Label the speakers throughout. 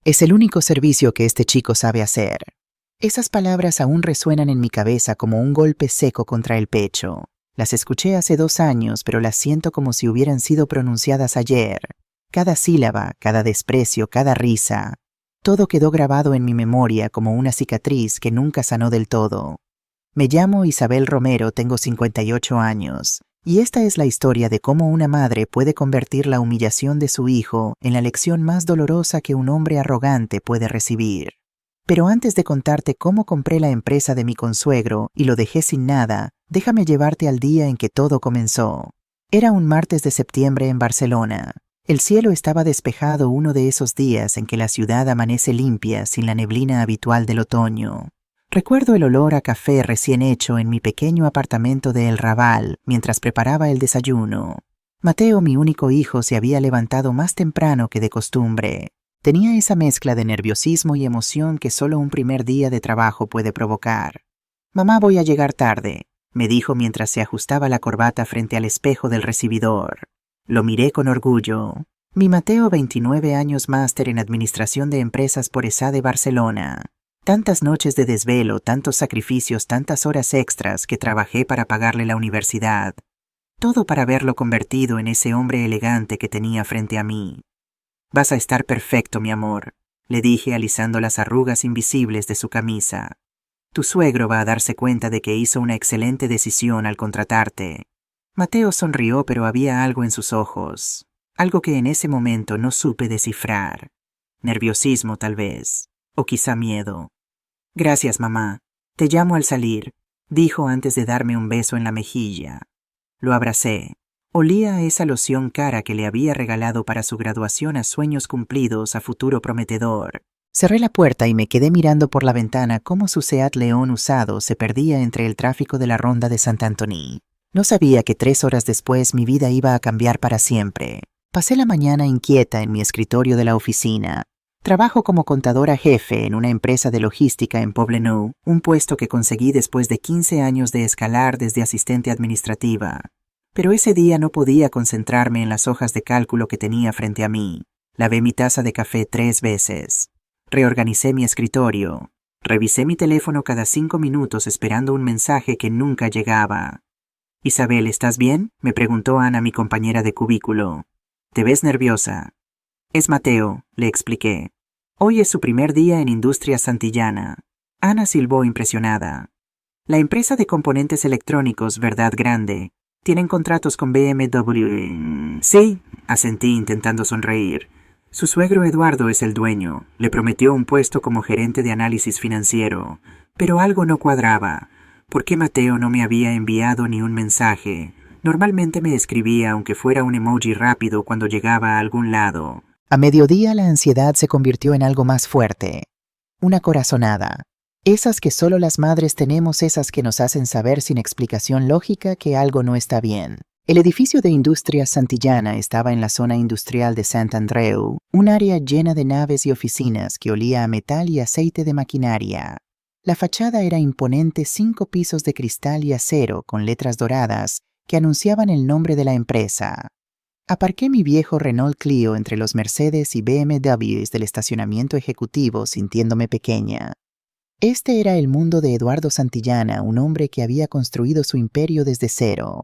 Speaker 1: Es el único servicio que este chico sabe hacer. Esas palabras aún resuenan en mi cabeza como un golpe seco contra el pecho. Las escuché hace 2 años, pero las siento como si hubieran sido pronunciadas ayer. Cada sílaba, cada desprecio, cada risa. Todo quedó grabado en mi memoria como una cicatriz que nunca sanó del todo. Me llamo Isabel Romero, tengo 58 años. Y esta es la historia de cómo una madre puede convertir la humillación de su hijo en la lección más dolorosa que un hombre arrogante puede recibir. Pero antes de contarte cómo compré la empresa de mi consuegro y lo dejé sin nada, déjame llevarte al día en que todo comenzó. Era un martes de septiembre en Barcelona. El cielo estaba despejado, uno de esos días en que la ciudad amanece limpia sin la neblina habitual del otoño. Recuerdo el olor a café recién hecho en mi pequeño apartamento de El Raval mientras preparaba el desayuno. Mateo, mi único hijo, se había levantado más temprano que de costumbre. Tenía esa mezcla de nerviosismo y emoción que solo un primer día de trabajo puede provocar. «Mamá, voy a llegar tarde», me dijo mientras se ajustaba la corbata frente al espejo del recibidor. Lo miré con orgullo. Mi Mateo, 29 años, máster en Administración de Empresas por ESADE Barcelona. Tantas noches de desvelo, tantos sacrificios, tantas horas extras que trabajé para pagarle la universidad. Todo para verlo convertido en ese hombre elegante que tenía frente a mí. «Vas a estar perfecto, mi amor», le dije alisando las arrugas invisibles de su camisa. «Tu suegro va a darse cuenta de que hizo una excelente decisión al contratarte». Mateo sonrió, pero había algo en sus ojos. Algo que en ese momento no supe descifrar. Nerviosismo, tal vez. O quizá miedo. «Gracias, mamá. Te llamo al salir», dijo antes de darme un beso en la mejilla. Lo abracé. Olía a esa loción cara que le había regalado para su graduación, a sueños cumplidos, a futuro prometedor. Cerré la puerta y me quedé mirando por la ventana cómo su Seat León usado se perdía entre el tráfico de la ronda de Sant Antoni. No sabía que 3 horas después mi vida iba a cambiar para siempre. Pasé la mañana inquieta en mi escritorio de la oficina. Trabajo como contadora jefe en una empresa de logística en Poblenou, un puesto que conseguí después de 15 años de escalar desde asistente administrativa. Pero ese día no podía concentrarme en las hojas de cálculo que tenía frente a mí. Lavé mi taza de café 3 veces. Reorganicé mi escritorio. Revisé mi teléfono cada 5 minutos esperando un mensaje que nunca llegaba. «Isabel, ¿estás bien?», me preguntó Ana, mi compañera de cubículo. «Te ves nerviosa». «Es Mateo», le expliqué. «Hoy es su primer día en Industrias Santillana». Ana silbó impresionada. «La empresa de componentes electrónicos, ¿verdad, grande? ¿Tienen contratos con BMW?» «Sí», asentí intentando sonreír. «Su suegro Eduardo es el dueño. Le prometió un puesto como gerente de análisis financiero. Pero algo no cuadraba. ¿Por qué Mateo no me había enviado ni un mensaje? Normalmente me escribía, aunque fuera un emoji rápido, cuando llegaba a algún lado». A mediodía la ansiedad se convirtió en algo más fuerte. Una corazonada. Esas que solo las madres tenemos, esas que nos hacen saber sin explicación lógica que algo no está bien. El edificio de Industrias Santillana estaba en la zona industrial de Sant Andreu, un área llena de naves y oficinas que olía a metal y aceite de maquinaria. La fachada era imponente, 5 pisos de cristal y acero con letras doradas que anunciaban el nombre de la empresa. Aparqué mi viejo Renault Clio entre los Mercedes y BMWs del estacionamiento ejecutivo sintiéndome pequeña. Este era el mundo de Eduardo Santillana, un hombre que había construido su imperio desde cero.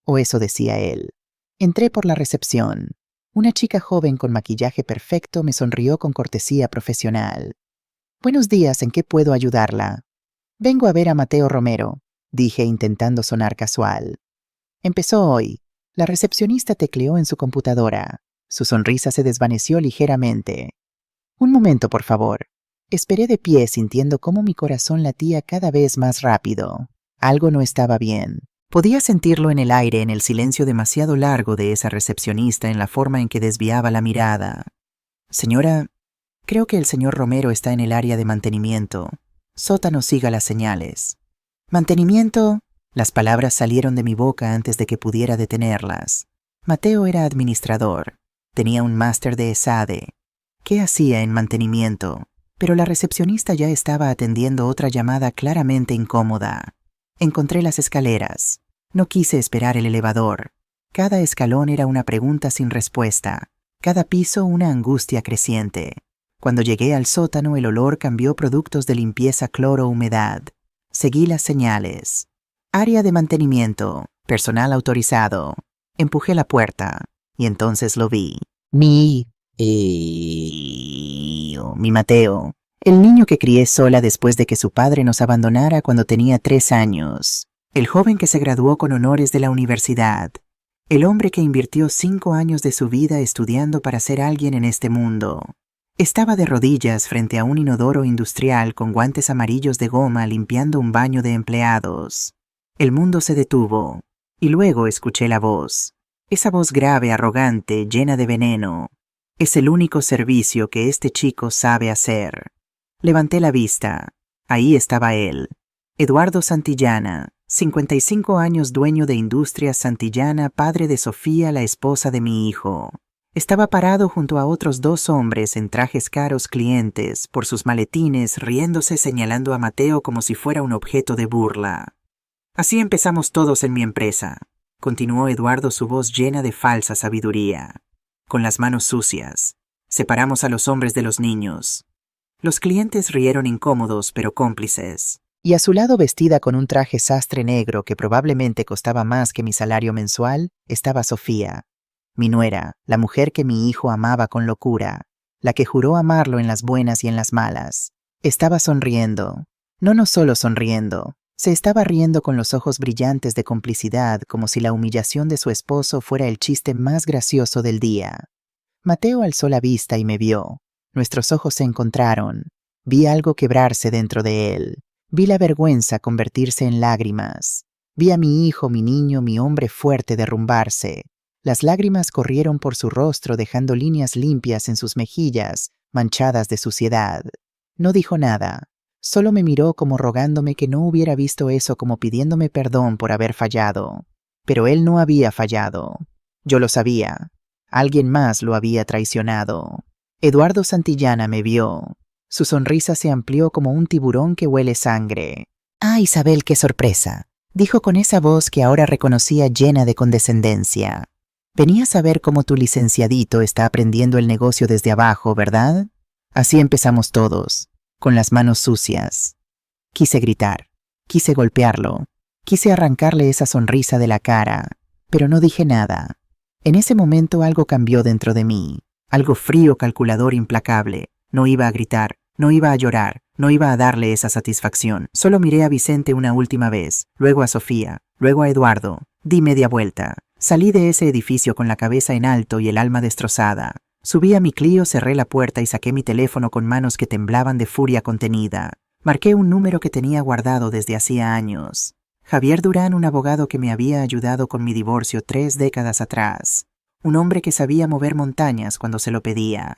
Speaker 1: O eso decía él. Entré por la recepción. Una chica joven con maquillaje perfecto me sonrió con cortesía profesional. «Buenos días, ¿en qué puedo ayudarla?» «Vengo a ver a Mateo Romero», dije intentando sonar casual. Empezó hoy. La recepcionista tecleó en su computadora. Su sonrisa se desvaneció ligeramente. «Un momento, por favor». Esperé de pie sintiendo cómo mi corazón latía cada vez más rápido. Algo no estaba bien. Podía sentirlo en el aire, en el silencio demasiado largo de esa recepcionista, en la forma en que desviaba la mirada. «Señora, creo que el señor Romero está en el área de mantenimiento. Sótano, siga las señales». «¿Mantenimiento?». Las palabras salieron de mi boca antes de que pudiera detenerlas. Mateo era administrador. Tenía un máster de ESADE. ¿Qué hacía en mantenimiento? Pero la recepcionista ya estaba atendiendo otra llamada claramente incómoda. Encontré las escaleras. No quise esperar el elevador. Cada escalón era una pregunta sin respuesta. Cada piso una angustia creciente. Cuando llegué al sótano, el olor cambió productos de limpieza, cloro, humedad. Seguí las señales. Área de mantenimiento, personal autorizado. Empujé la puerta y entonces lo vi. Mi Mateo, el niño que crié sola después de que su padre nos abandonara cuando tenía 3 años. El joven que se graduó con honores de la universidad. El hombre que invirtió 5 años de su vida estudiando para ser alguien en este mundo. Estaba de rodillas frente a un inodoro industrial con guantes amarillos de goma limpiando un baño de empleados. El mundo se detuvo, y luego escuché la voz. Esa voz grave, arrogante, llena de veneno. Es el único servicio que este chico sabe hacer. Levanté la vista. Ahí estaba él. Eduardo Santillana, 55 años, dueño de Industrias Santillana, padre de Sofía, la esposa de mi hijo. Estaba parado junto a otros 2 hombres en trajes caros, clientes, por sus maletines, riéndose, señalando a Mateo como si fuera un objeto de burla. Así empezamos todos en mi empresa, continuó Eduardo, su voz llena de falsa sabiduría. Con las manos sucias, separamos a los hombres de los niños. Los clientes rieron incómodos pero cómplices. Y a su lado, vestida con un traje sastre negro que probablemente costaba más que mi salario mensual, estaba Sofía. Mi nuera, la mujer que mi hijo amaba con locura, la que juró amarlo en las buenas y en las malas. Estaba sonriendo. No solo sonriendo, se estaba riendo con los ojos brillantes de complicidad, como si la humillación de su esposo fuera el chiste más gracioso del día. Mateo alzó la vista y me vio. Nuestros ojos se encontraron. Vi algo quebrarse dentro de él. Vi la vergüenza convertirse en lágrimas. Vi a mi hijo, mi niño, mi hombre fuerte derrumbarse. Las lágrimas corrieron por su rostro dejando líneas limpias en sus mejillas, manchadas de suciedad. No dijo nada. Solo me miró como rogándome que no hubiera visto eso, como pidiéndome perdón por haber fallado. Pero él no había fallado. Yo lo sabía. Alguien más lo había traicionado. Eduardo Santillana me vio. Su sonrisa se amplió como un tiburón que huele sangre. «Ah, Isabel, qué sorpresa», dijo con esa voz que ahora reconocía llena de condescendencia. «Venías a ver cómo tu licenciadito está aprendiendo el negocio desde abajo, ¿verdad?» Así empezamos todos, con las manos sucias. Quise gritar, quise golpearlo, quise arrancarle esa sonrisa de la cara, pero no dije nada. En ese momento algo cambió dentro de mí, algo frío, calculador, implacable. No iba a gritar, no iba a llorar, no iba a darle esa satisfacción. Solo miré a Vicente una última vez, luego a Sofía, luego a Eduardo. Di media vuelta. Salí de ese edificio con la cabeza en alto y el alma destrozada. Subí a mi Clio, cerré la puerta y saqué mi teléfono con manos que temblaban de furia contenida. Marqué un número que tenía guardado desde hacía años. Javier Durán, un abogado que me había ayudado con mi divorcio 3 décadas atrás. Un hombre que sabía mover montañas cuando se lo pedía.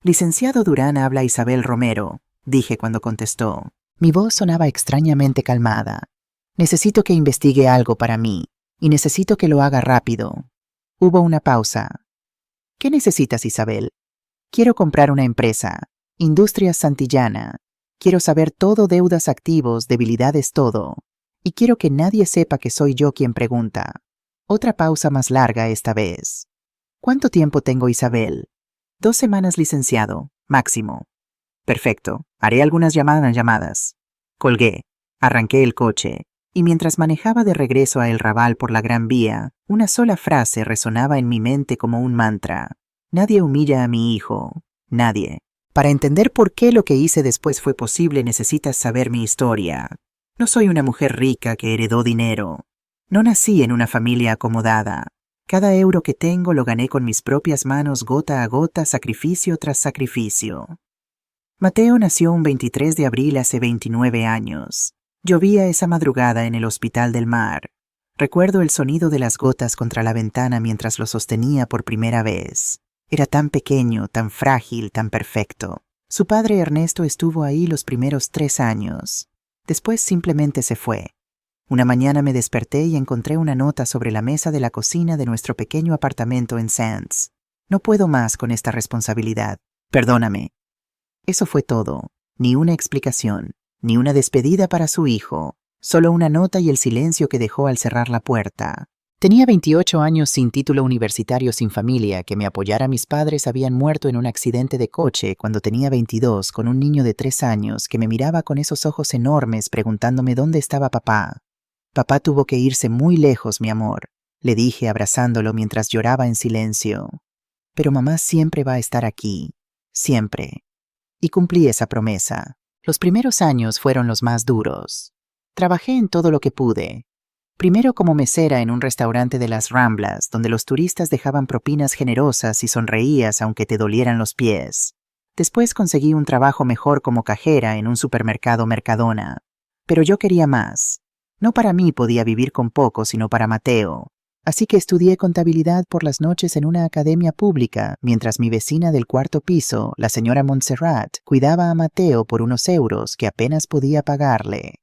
Speaker 1: «Licenciado Durán, habla Isabel Romero», dije cuando contestó. Mi voz sonaba extrañamente calmada. «Necesito que investigue algo para mí, y necesito que lo haga rápido». Hubo una pausa. «¿Qué necesitas, Isabel?» «Quiero comprar una empresa. Industrias Santillana. Quiero saber todo, deudas, activos, debilidades, todo. Y quiero que nadie sepa que soy yo quien pregunta». Otra pausa más larga esta vez. «¿Cuánto tiempo tengo, Isabel?» 2 semanas, licenciado, máximo. Perfecto, haré algunas llamadas. Colgué, arranqué el coche, y mientras manejaba de regreso a El Raval por la Gran Vía, una sola frase resonaba en mi mente como un mantra. Nadie humilla a mi hijo, nadie. Para entender por qué lo que hice después fue posible, necesitas saber mi historia. No soy una mujer rica que heredó dinero. No nací en una familia acomodada. Cada euro que tengo lo gané con mis propias manos, gota a gota, sacrificio tras sacrificio. Mateo nació un 23 de abril hace 29 años. Llovía esa madrugada en el Hospital del Mar. Recuerdo el sonido de las gotas contra la ventana mientras lo sostenía por primera vez. Era tan pequeño, tan frágil, tan perfecto. Su padre Ernesto estuvo ahí los primeros 3 años. Después simplemente se fue. Una mañana me desperté y encontré una nota sobre la mesa de la cocina de nuestro pequeño apartamento en Sands. No puedo más con esta responsabilidad. Perdóname. Eso fue todo. Ni una explicación, ni una despedida para su hijo. Solo una nota y el silencio que dejó al cerrar la puerta. Tenía 28 años sin título universitario, sin familia, que me apoyara. Mis padres habían muerto en un accidente de coche cuando tenía 22, con un niño de 3 años que me miraba con esos ojos enormes preguntándome dónde estaba papá. Papá tuvo que irse muy lejos, mi amor, le dije abrazándolo mientras lloraba en silencio. Pero mamá siempre va a estar aquí, siempre. Y cumplí esa promesa. Los primeros años fueron los más duros. Trabajé en todo lo que pude. Primero como mesera en un restaurante de las Ramblas, donde los turistas dejaban propinas generosas y sonreías aunque te dolieran los pies. Después conseguí un trabajo mejor como cajera en un supermercado Mercadona. Pero yo quería más. No para mí podía vivir con poco, sino para Mateo. Así que estudié contabilidad por las noches en una academia pública, mientras mi vecina del cuarto piso, la señora Montserrat, cuidaba a Mateo por unos euros que apenas podía pagarle.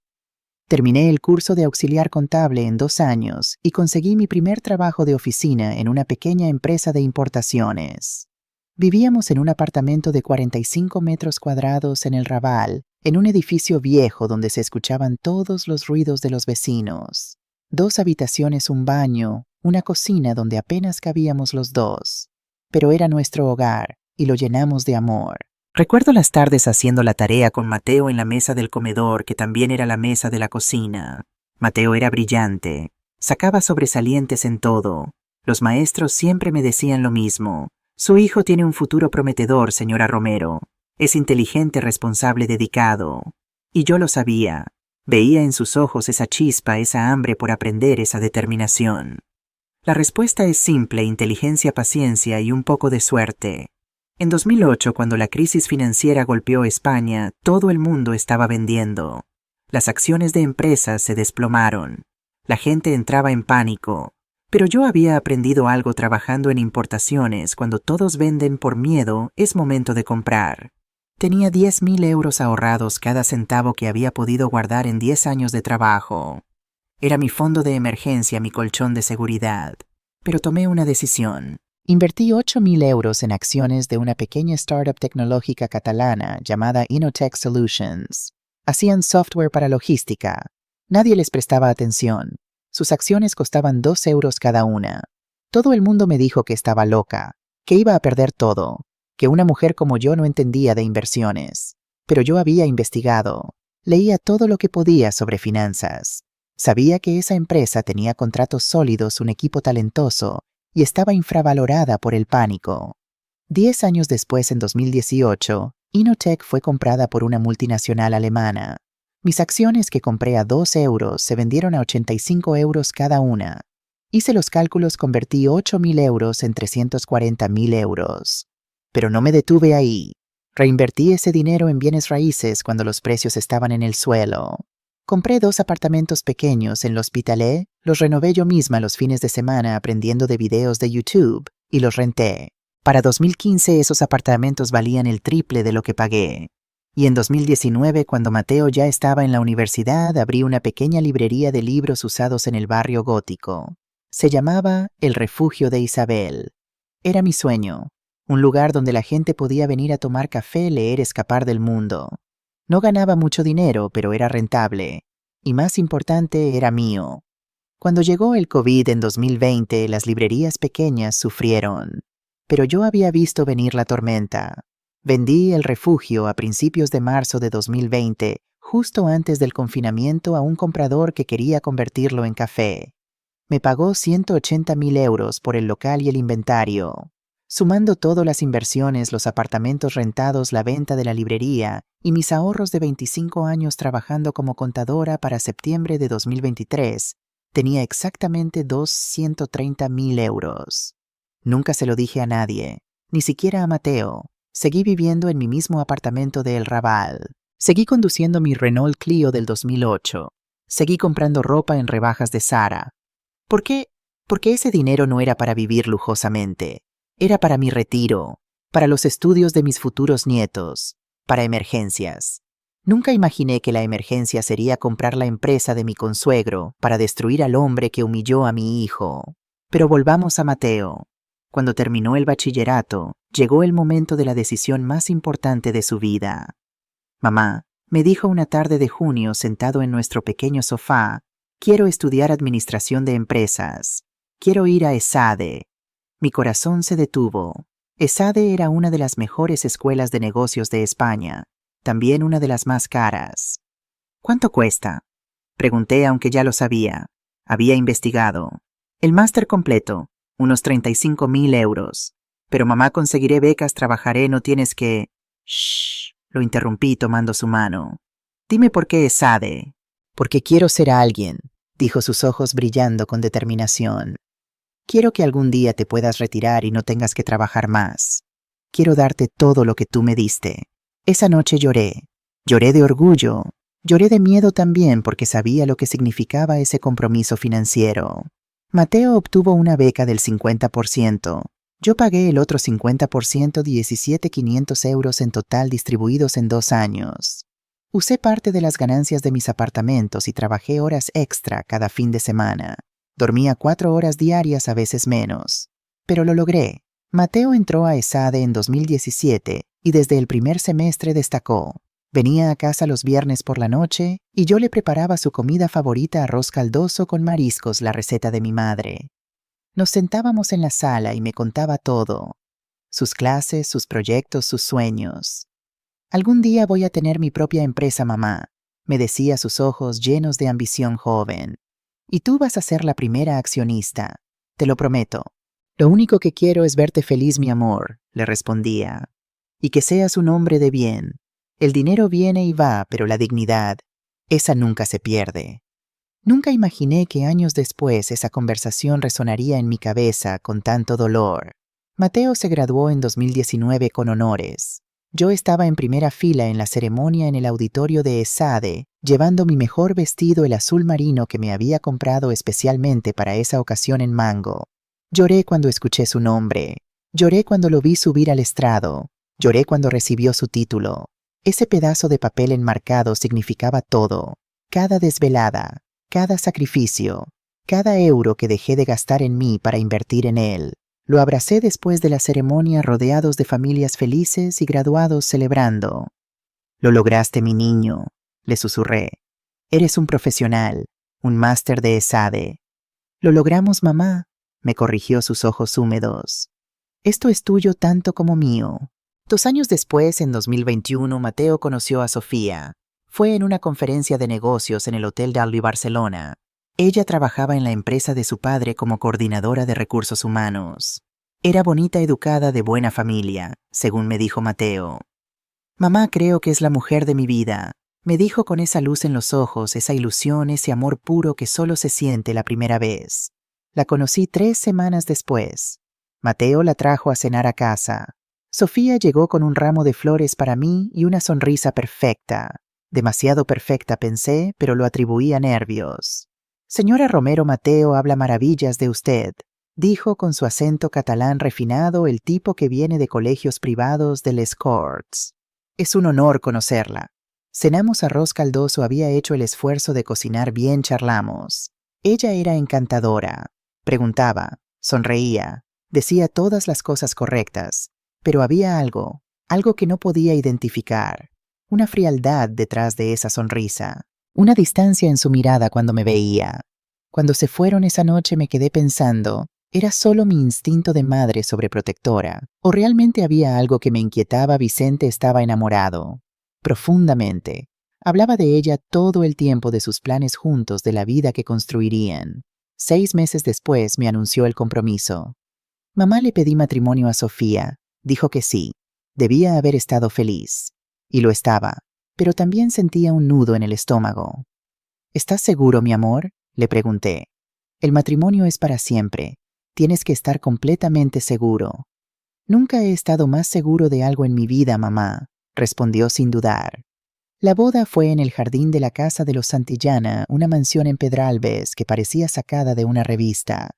Speaker 1: Terminé el curso de auxiliar contable en 2 años y conseguí mi primer trabajo de oficina en una pequeña empresa de importaciones. Vivíamos en un apartamento de 45 metros cuadrados en el Raval, en un edificio viejo donde se escuchaban todos los ruidos de los vecinos. 2 habitaciones, un baño, una cocina donde apenas cabíamos los dos. Pero era nuestro hogar y lo llenamos de amor. Recuerdo las tardes haciendo la tarea con Mateo en la mesa del comedor, que también era la mesa de la cocina. Mateo era brillante, sacaba sobresalientes en todo. Los maestros siempre me decían lo mismo. Su hijo tiene un futuro prometedor, señora Romero. Es inteligente, responsable, dedicado. Y yo lo sabía. Veía en sus ojos esa chispa, esa hambre por aprender, esa determinación. La respuesta es simple: inteligencia, paciencia y un poco de suerte. En 2008, cuando la crisis financiera golpeó España, todo el mundo estaba vendiendo. Las acciones de empresas se desplomaron. La gente entraba en pánico. Pero yo había aprendido algo trabajando en importaciones: cuando todos venden por miedo, es momento de comprar. Tenía 10.000 euros ahorrados, cada centavo que había podido guardar en 10 años de trabajo. Era mi fondo de emergencia, mi colchón de seguridad. Pero tomé una decisión. Invertí 8.000 euros en acciones de una pequeña startup tecnológica catalana llamada Innotech Solutions. Hacían software para logística. Nadie les prestaba atención. Sus acciones costaban 2 euros cada una. Todo el mundo me dijo que estaba loca, que iba a perder todo, que una mujer como yo no entendía de inversiones. Pero yo había investigado. Leía todo lo que podía sobre finanzas. Sabía que esa empresa tenía contratos sólidos, un equipo talentoso, y estaba infravalorada por el pánico. 10 años después, en 2018, Innotech fue comprada por una multinacional alemana. Mis acciones, que compré a 2 euros, se vendieron a 85 euros cada una. Hice los cálculos, convertí 8.000 euros en 340.000 euros. Pero no me detuve ahí. Reinvertí ese dinero en bienes raíces cuando los precios estaban en el suelo. Compré 2 apartamentos pequeños en l'Hospitalet, los renové yo misma los fines de semana aprendiendo de videos de YouTube y los renté. Para 2015 esos apartamentos valían el triple de lo que pagué. Y en 2019, cuando Mateo ya estaba en la universidad, abrí una pequeña librería de libros usados en el barrio gótico. Se llamaba El Refugio de Isabel. Era mi sueño, un lugar donde la gente podía venir a tomar café, leer, escapar del mundo. No ganaba mucho dinero, pero era rentable. Y más importante, era mío. Cuando llegó el COVID en 2020, las librerías pequeñas sufrieron. Pero yo había visto venir la tormenta. Vendí El Refugio a principios de marzo de 2020, justo antes del confinamiento, a un comprador que quería convertirlo en café. Me pagó 180.000 euros por el local y el inventario. Sumando todas las inversiones, los apartamentos rentados, la venta de la librería y mis ahorros de 25 años trabajando como contadora, para septiembre de 2023, tenía exactamente 230.000 euros. Nunca se lo dije a nadie, ni siquiera a Mateo. Seguí viviendo en mi mismo apartamento de El Raval. Seguí conduciendo mi Renault Clio del 2008. Seguí comprando ropa en rebajas de Zara. ¿Por qué? Porque ese dinero no era para vivir lujosamente. Era para mi retiro, para los estudios de mis futuros nietos, para emergencias. Nunca imaginé que la emergencia sería comprar la empresa de mi consuegro para destruir al hombre que humilló a mi hijo. Pero volvamos a Mateo. Cuando terminó el bachillerato, llegó el momento de la decisión más importante de su vida. Mamá, me dijo una tarde de junio sentado en nuestro pequeño sofá, quiero estudiar administración de empresas. Quiero ir a ESADE. Mi corazón se detuvo. ESADE era una de las mejores escuelas de negocios de España, también una de las más caras. ¿Cuánto cuesta? Pregunté aunque ya lo sabía. Había investigado. El máster completo, unos 35.000 euros. Pero mamá, conseguiré becas, trabajaré, no tienes que... Shh, lo interrumpí tomando su mano. Dime por qué ESADE. Porque quiero ser alguien, dijo, sus ojos brillando con determinación. Quiero que algún día te puedas retirar y no tengas que trabajar más. Quiero darte todo lo que tú me diste. Esa noche lloré. Lloré de orgullo. Lloré de miedo también porque sabía lo que significaba ese compromiso financiero. Mateo obtuvo una beca del 50%. Yo pagué el otro 50%, 17.500 euros en total distribuidos en 2 años. Usé parte de las ganancias de mis apartamentos y trabajé horas extra cada fin de semana. Dormía 4 horas diarias, a veces menos. Pero lo logré. Mateo entró a ESADE en 2017 y desde el primer semestre destacó. Venía a casa los viernes por la noche y yo le preparaba su comida favorita, arroz caldoso con mariscos, la receta de mi madre. Nos sentábamos en la sala y me contaba todo. Sus clases, sus proyectos, sus sueños. Algún día voy a tener mi propia empresa, mamá, me decía, sus ojos llenos de ambición joven. Y tú vas a ser la primera accionista, te lo prometo. Lo único que quiero es verte feliz, mi amor, le respondía. Y que seas un hombre de bien. El dinero viene y va, pero la dignidad, esa nunca se pierde. Nunca imaginé que años después esa conversación resonaría en mi cabeza con tanto dolor. Mateo se graduó en 2019 con honores. Yo estaba en primera fila en la ceremonia en el auditorio de ESADE, llevando mi mejor vestido, el azul marino que me había comprado especialmente para esa ocasión en Mango. Lloré cuando escuché su nombre. Lloré cuando lo vi subir al estrado. Lloré cuando recibió su título. Ese pedazo de papel enmarcado significaba todo. Cada desvelada, cada sacrificio, cada euro que dejé de gastar en mí para invertir en él. Lo abracé después de la ceremonia, rodeados de familias felices y graduados celebrando. Lo lograste, mi niño, le susurré. Eres un profesional, un máster de ESADE. Lo logramos, mamá, me corrigió, sus ojos húmedos. Esto es tuyo tanto como mío. 2 años después, en 2021, Mateo conoció a Sofía. Fue en una conferencia de negocios en el Hotel Dalby, Barcelona. Ella trabajaba en la empresa de su padre como coordinadora de recursos humanos. Era bonita, educada, de buena familia, según me dijo Mateo. Mamá, creo que es la mujer de mi vida, me dijo con esa luz en los ojos, esa ilusión, ese amor puro que solo se siente la primera vez. La conocí 3 semanas después. Mateo la trajo a cenar a casa. Sofía llegó con un ramo de flores para mí y una sonrisa perfecta. Demasiado perfecta, pensé, pero lo atribuí a nervios. Señora Romero, Mateo habla maravillas de usted, dijo con su acento catalán refinado, el tipo que viene de colegios privados de Les Corts. Es un honor conocerla. Cenamos arroz caldoso, había hecho el esfuerzo de cocinar bien, charlamos. Ella era encantadora. Preguntaba, sonreía, decía todas las cosas correctas, pero había algo que no podía identificar. Una frialdad detrás de esa sonrisa. Una distancia en su mirada cuando me veía. Cuando se fueron esa noche me quedé pensando, ¿era solo mi instinto de madre sobreprotectora? ¿O realmente había algo que me inquietaba? Vicente estaba enamorado. Profundamente. Hablaba de ella todo el tiempo, de sus planes juntos, de la vida que construirían. 6 meses después me anunció el compromiso. Mamá, le pedí matrimonio a Sofía. Dijo que sí. Debía haber estado feliz. Y lo estaba. Pero también sentía un nudo en el estómago. ¿Estás seguro, mi amor?, le pregunté. El matrimonio es para siempre. Tienes que estar completamente seguro. Nunca he estado más seguro de algo en mi vida, mamá, respondió sin dudar. La boda fue en el jardín de la casa de los Santillana, una mansión en Pedralbes que parecía sacada de una revista.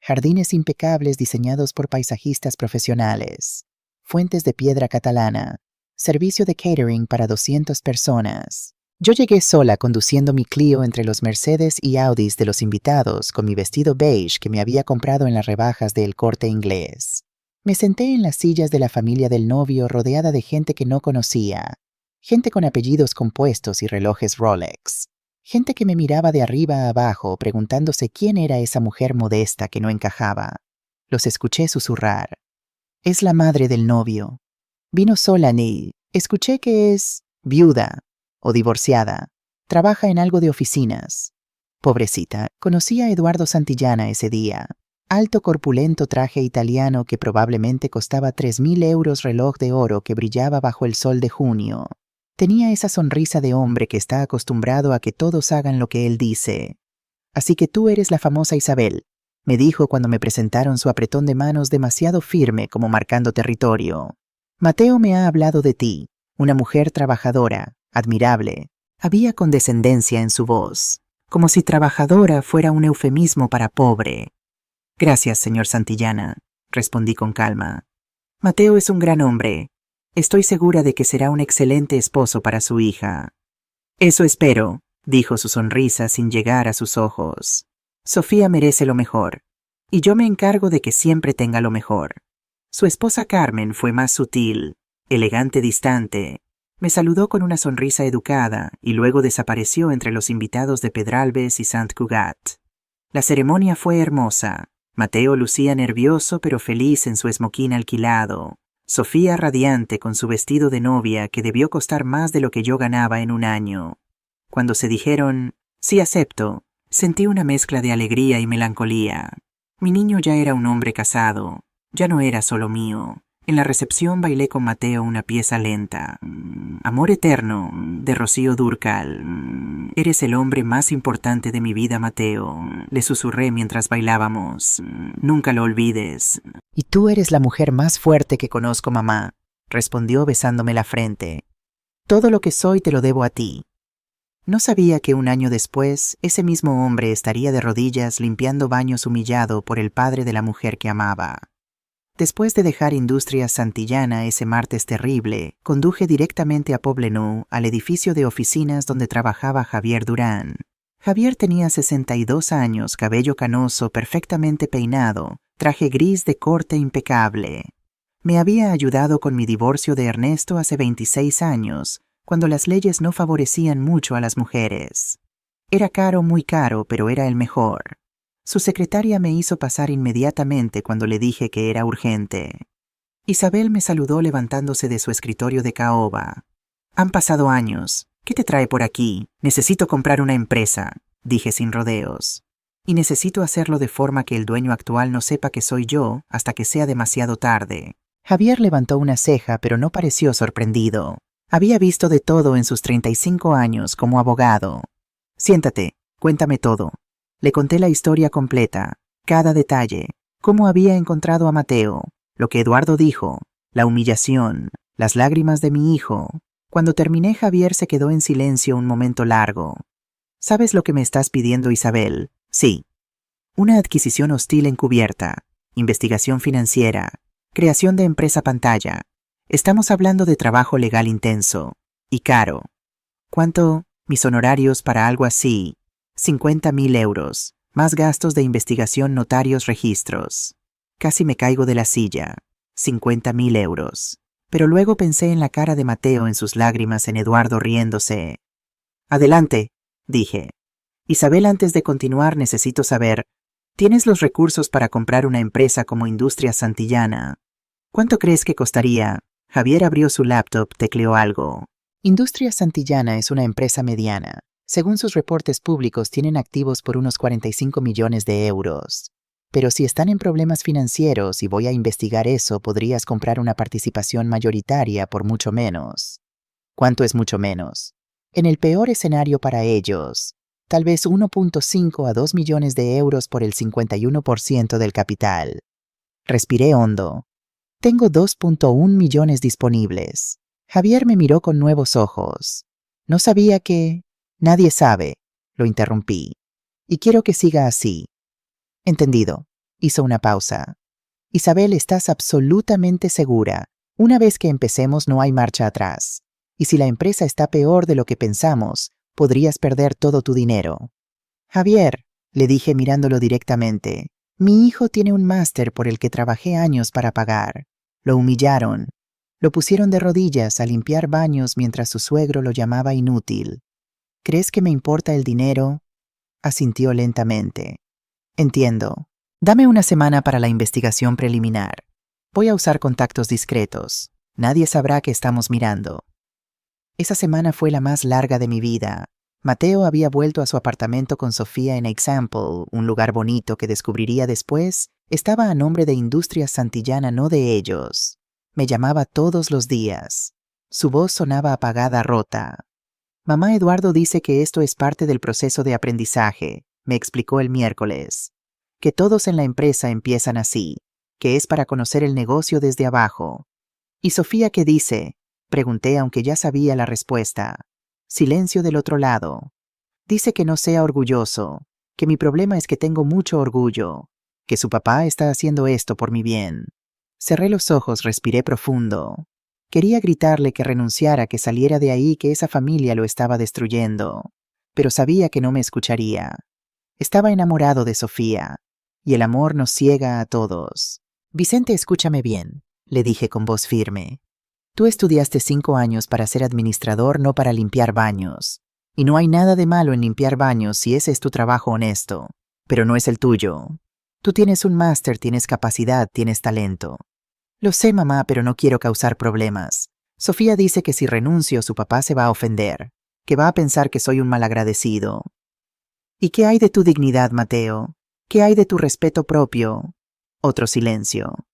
Speaker 1: Jardines impecables diseñados por paisajistas profesionales. Fuentes de piedra catalana. Servicio de catering para 200 personas. Yo llegué sola conduciendo mi Clio entre los Mercedes y Audis de los invitados, con mi vestido beige que me había comprado en las rebajas de El Corte Inglés. Me senté en las sillas de la familia del novio, rodeada de gente que no conocía. Gente con apellidos compuestos y relojes Rolex. Gente que me miraba de arriba a abajo preguntándose quién era esa mujer modesta que no encajaba. Los escuché susurrar. Es la madre del novio. Vino sola, Neil. Escuché que es viuda o divorciada. Trabaja en algo de oficinas. Pobrecita, conocí a Eduardo Santillana ese día. Alto corpulento traje italiano que probablemente costaba 3.000 euros, reloj de oro que brillaba bajo el sol de junio. Tenía esa sonrisa de hombre que está acostumbrado a que todos hagan lo que él dice. Así que tú eres la famosa Isabel, me dijo cuando me presentaron su apretón de manos demasiado firme como marcando territorio. Mateo me ha hablado de ti, una mujer trabajadora, admirable. Había condescendencia en su voz, como si trabajadora fuera un eufemismo para pobre. Gracias, señor Santillana, respondí con calma. Mateo es un gran hombre. Estoy segura de que será un excelente esposo para su hija. Eso espero, dijo su sonrisa sin llegar a sus ojos. Sofía merece lo mejor, y yo me encargo de que siempre tenga lo mejor. Su esposa Carmen fue más sutil, elegante, distante. Me saludó con una sonrisa educada y luego desapareció entre los invitados de Pedralbes y Sant Cugat. La ceremonia fue hermosa. Mateo lucía nervioso pero feliz en su esmoquín alquilado. Sofía radiante con su vestido de novia que debió costar más de lo que yo ganaba en un año. Cuando se dijeron, sí acepto, sentí una mezcla de alegría y melancolía. Mi niño ya era un hombre casado, ya no era solo mío. En la recepción bailé con Mateo una pieza lenta. Amor eterno, de Rocío Dúrcal. Eres el hombre más importante de mi vida, Mateo, le susurré mientras bailábamos. Nunca lo olvides. Y tú eres la mujer más fuerte que conozco, mamá, respondió besándome la frente. Todo lo que soy te lo debo a ti. No sabía que un año después, ese mismo hombre estaría de rodillas limpiando baños humillado por el padre de la mujer que amaba. Después de dejar Industrias Santillana ese martes terrible, conduje directamente a Poblenou, al edificio de oficinas donde trabajaba Javier Durán. Javier tenía 62 años, cabello canoso, perfectamente peinado, traje gris de corte impecable. Me había ayudado con mi divorcio de Ernesto hace 26 años, cuando las leyes no favorecían mucho a las mujeres. Era caro, muy caro, pero era el mejor. Su secretaria me hizo pasar inmediatamente cuando le dije que era urgente. Isabel me saludó levantándose de su escritorio de caoba. Han pasado años. ¿Qué te trae por aquí? Necesito comprar una empresa, dije sin rodeos. Y necesito hacerlo de forma que el dueño actual no sepa que soy yo hasta que sea demasiado tarde. Javier levantó una ceja, pero no pareció sorprendido. Había visto de todo en sus 35 años como abogado. Siéntate, cuéntame todo. Le conté la historia completa, cada detalle, cómo había encontrado a Mateo, lo que Eduardo dijo, la humillación, las lágrimas de mi hijo. Cuando terminé, Javier se quedó en silencio un momento largo. ¿Sabes lo que me estás pidiendo, Isabel? Sí. Una adquisición hostil encubierta, investigación financiera, creación de empresa pantalla. Estamos hablando de trabajo legal intenso y caro. ¿Cuánto? Mis honorarios para algo así. 50.000 euros, más gastos de investigación, notarios, registros. Casi me caigo de la silla. 50.000 euros. Pero luego pensé en la cara de Mateo, en sus lágrimas, en Eduardo riéndose. Adelante, dije. Isabel, antes de continuar necesito saber, ¿tienes los recursos para comprar una empresa como Industrias Santillana? ¿Cuánto crees que costaría? Javier abrió su laptop, tecleó algo. Industrias Santillana es una empresa mediana. Según sus reportes públicos, tienen activos por unos 45 millones de euros. Pero si están en problemas financieros y voy a investigar eso, podrías comprar una participación mayoritaria por mucho menos. ¿Cuánto es mucho menos? En el peor escenario para ellos, tal vez 1.5 a 2 millones de euros por el 51% del capital. Respiré hondo. Tengo 2.1 millones disponibles. Javier me miró con nuevos ojos. No sabía que... Nadie sabe, lo interrumpí. Y quiero que siga así. Entendido. Hizo una pausa. Isabel, ¿estás absolutamente segura? Una vez que empecemos no hay marcha atrás. Y si la empresa está peor de lo que pensamos, podrías perder todo tu dinero. Javier, le dije mirándolo directamente, mi hijo tiene un máster por el que trabajé años para pagar. Lo humillaron. Lo pusieron de rodillas a limpiar baños mientras su suegro lo llamaba inútil. ¿Crees que me importa el dinero? Asintió lentamente. Entiendo. Dame una semana para la investigación preliminar. Voy a usar contactos discretos. Nadie sabrá que estamos mirando. Esa semana fue la más larga de mi vida. Mateo había vuelto a su apartamento con Sofía en Example, un lugar bonito que descubriría después estaba a nombre de Industrias Santillana, no de ellos. Me llamaba todos los días. Su voz sonaba apagada, rota. Mamá Eduardo dice que esto es parte del proceso de aprendizaje, me explicó el miércoles. Que todos en la empresa empiezan así, que es para conocer el negocio desde abajo. ¿Y Sofía qué dice? Pregunté aunque ya sabía la respuesta. Silencio del otro lado. Dice que no sea orgulloso, que mi problema es que tengo mucho orgullo, que su papá está haciendo esto por mi bien. Cerré los ojos, respiré profundo. Quería gritarle que renunciara, que saliera de ahí, que esa familia lo estaba destruyendo, pero sabía que no me escucharía. Estaba enamorado de Sofía, y el amor nos ciega a todos. Vicente, escúchame bien, le dije con voz firme. Tú estudiaste 5 años para ser administrador, no para limpiar baños. Y no hay nada de malo en limpiar baños si ese es tu trabajo honesto, pero no es el tuyo. Tú tienes un máster, tienes capacidad, tienes talento. Lo sé, mamá, pero no quiero causar problemas. Sofía dice que si renuncio su papá se va a ofender, que va a pensar que soy un malagradecido. ¿Y qué hay de tu dignidad, Mateo? ¿Qué hay de tu respeto propio? Otro silencio.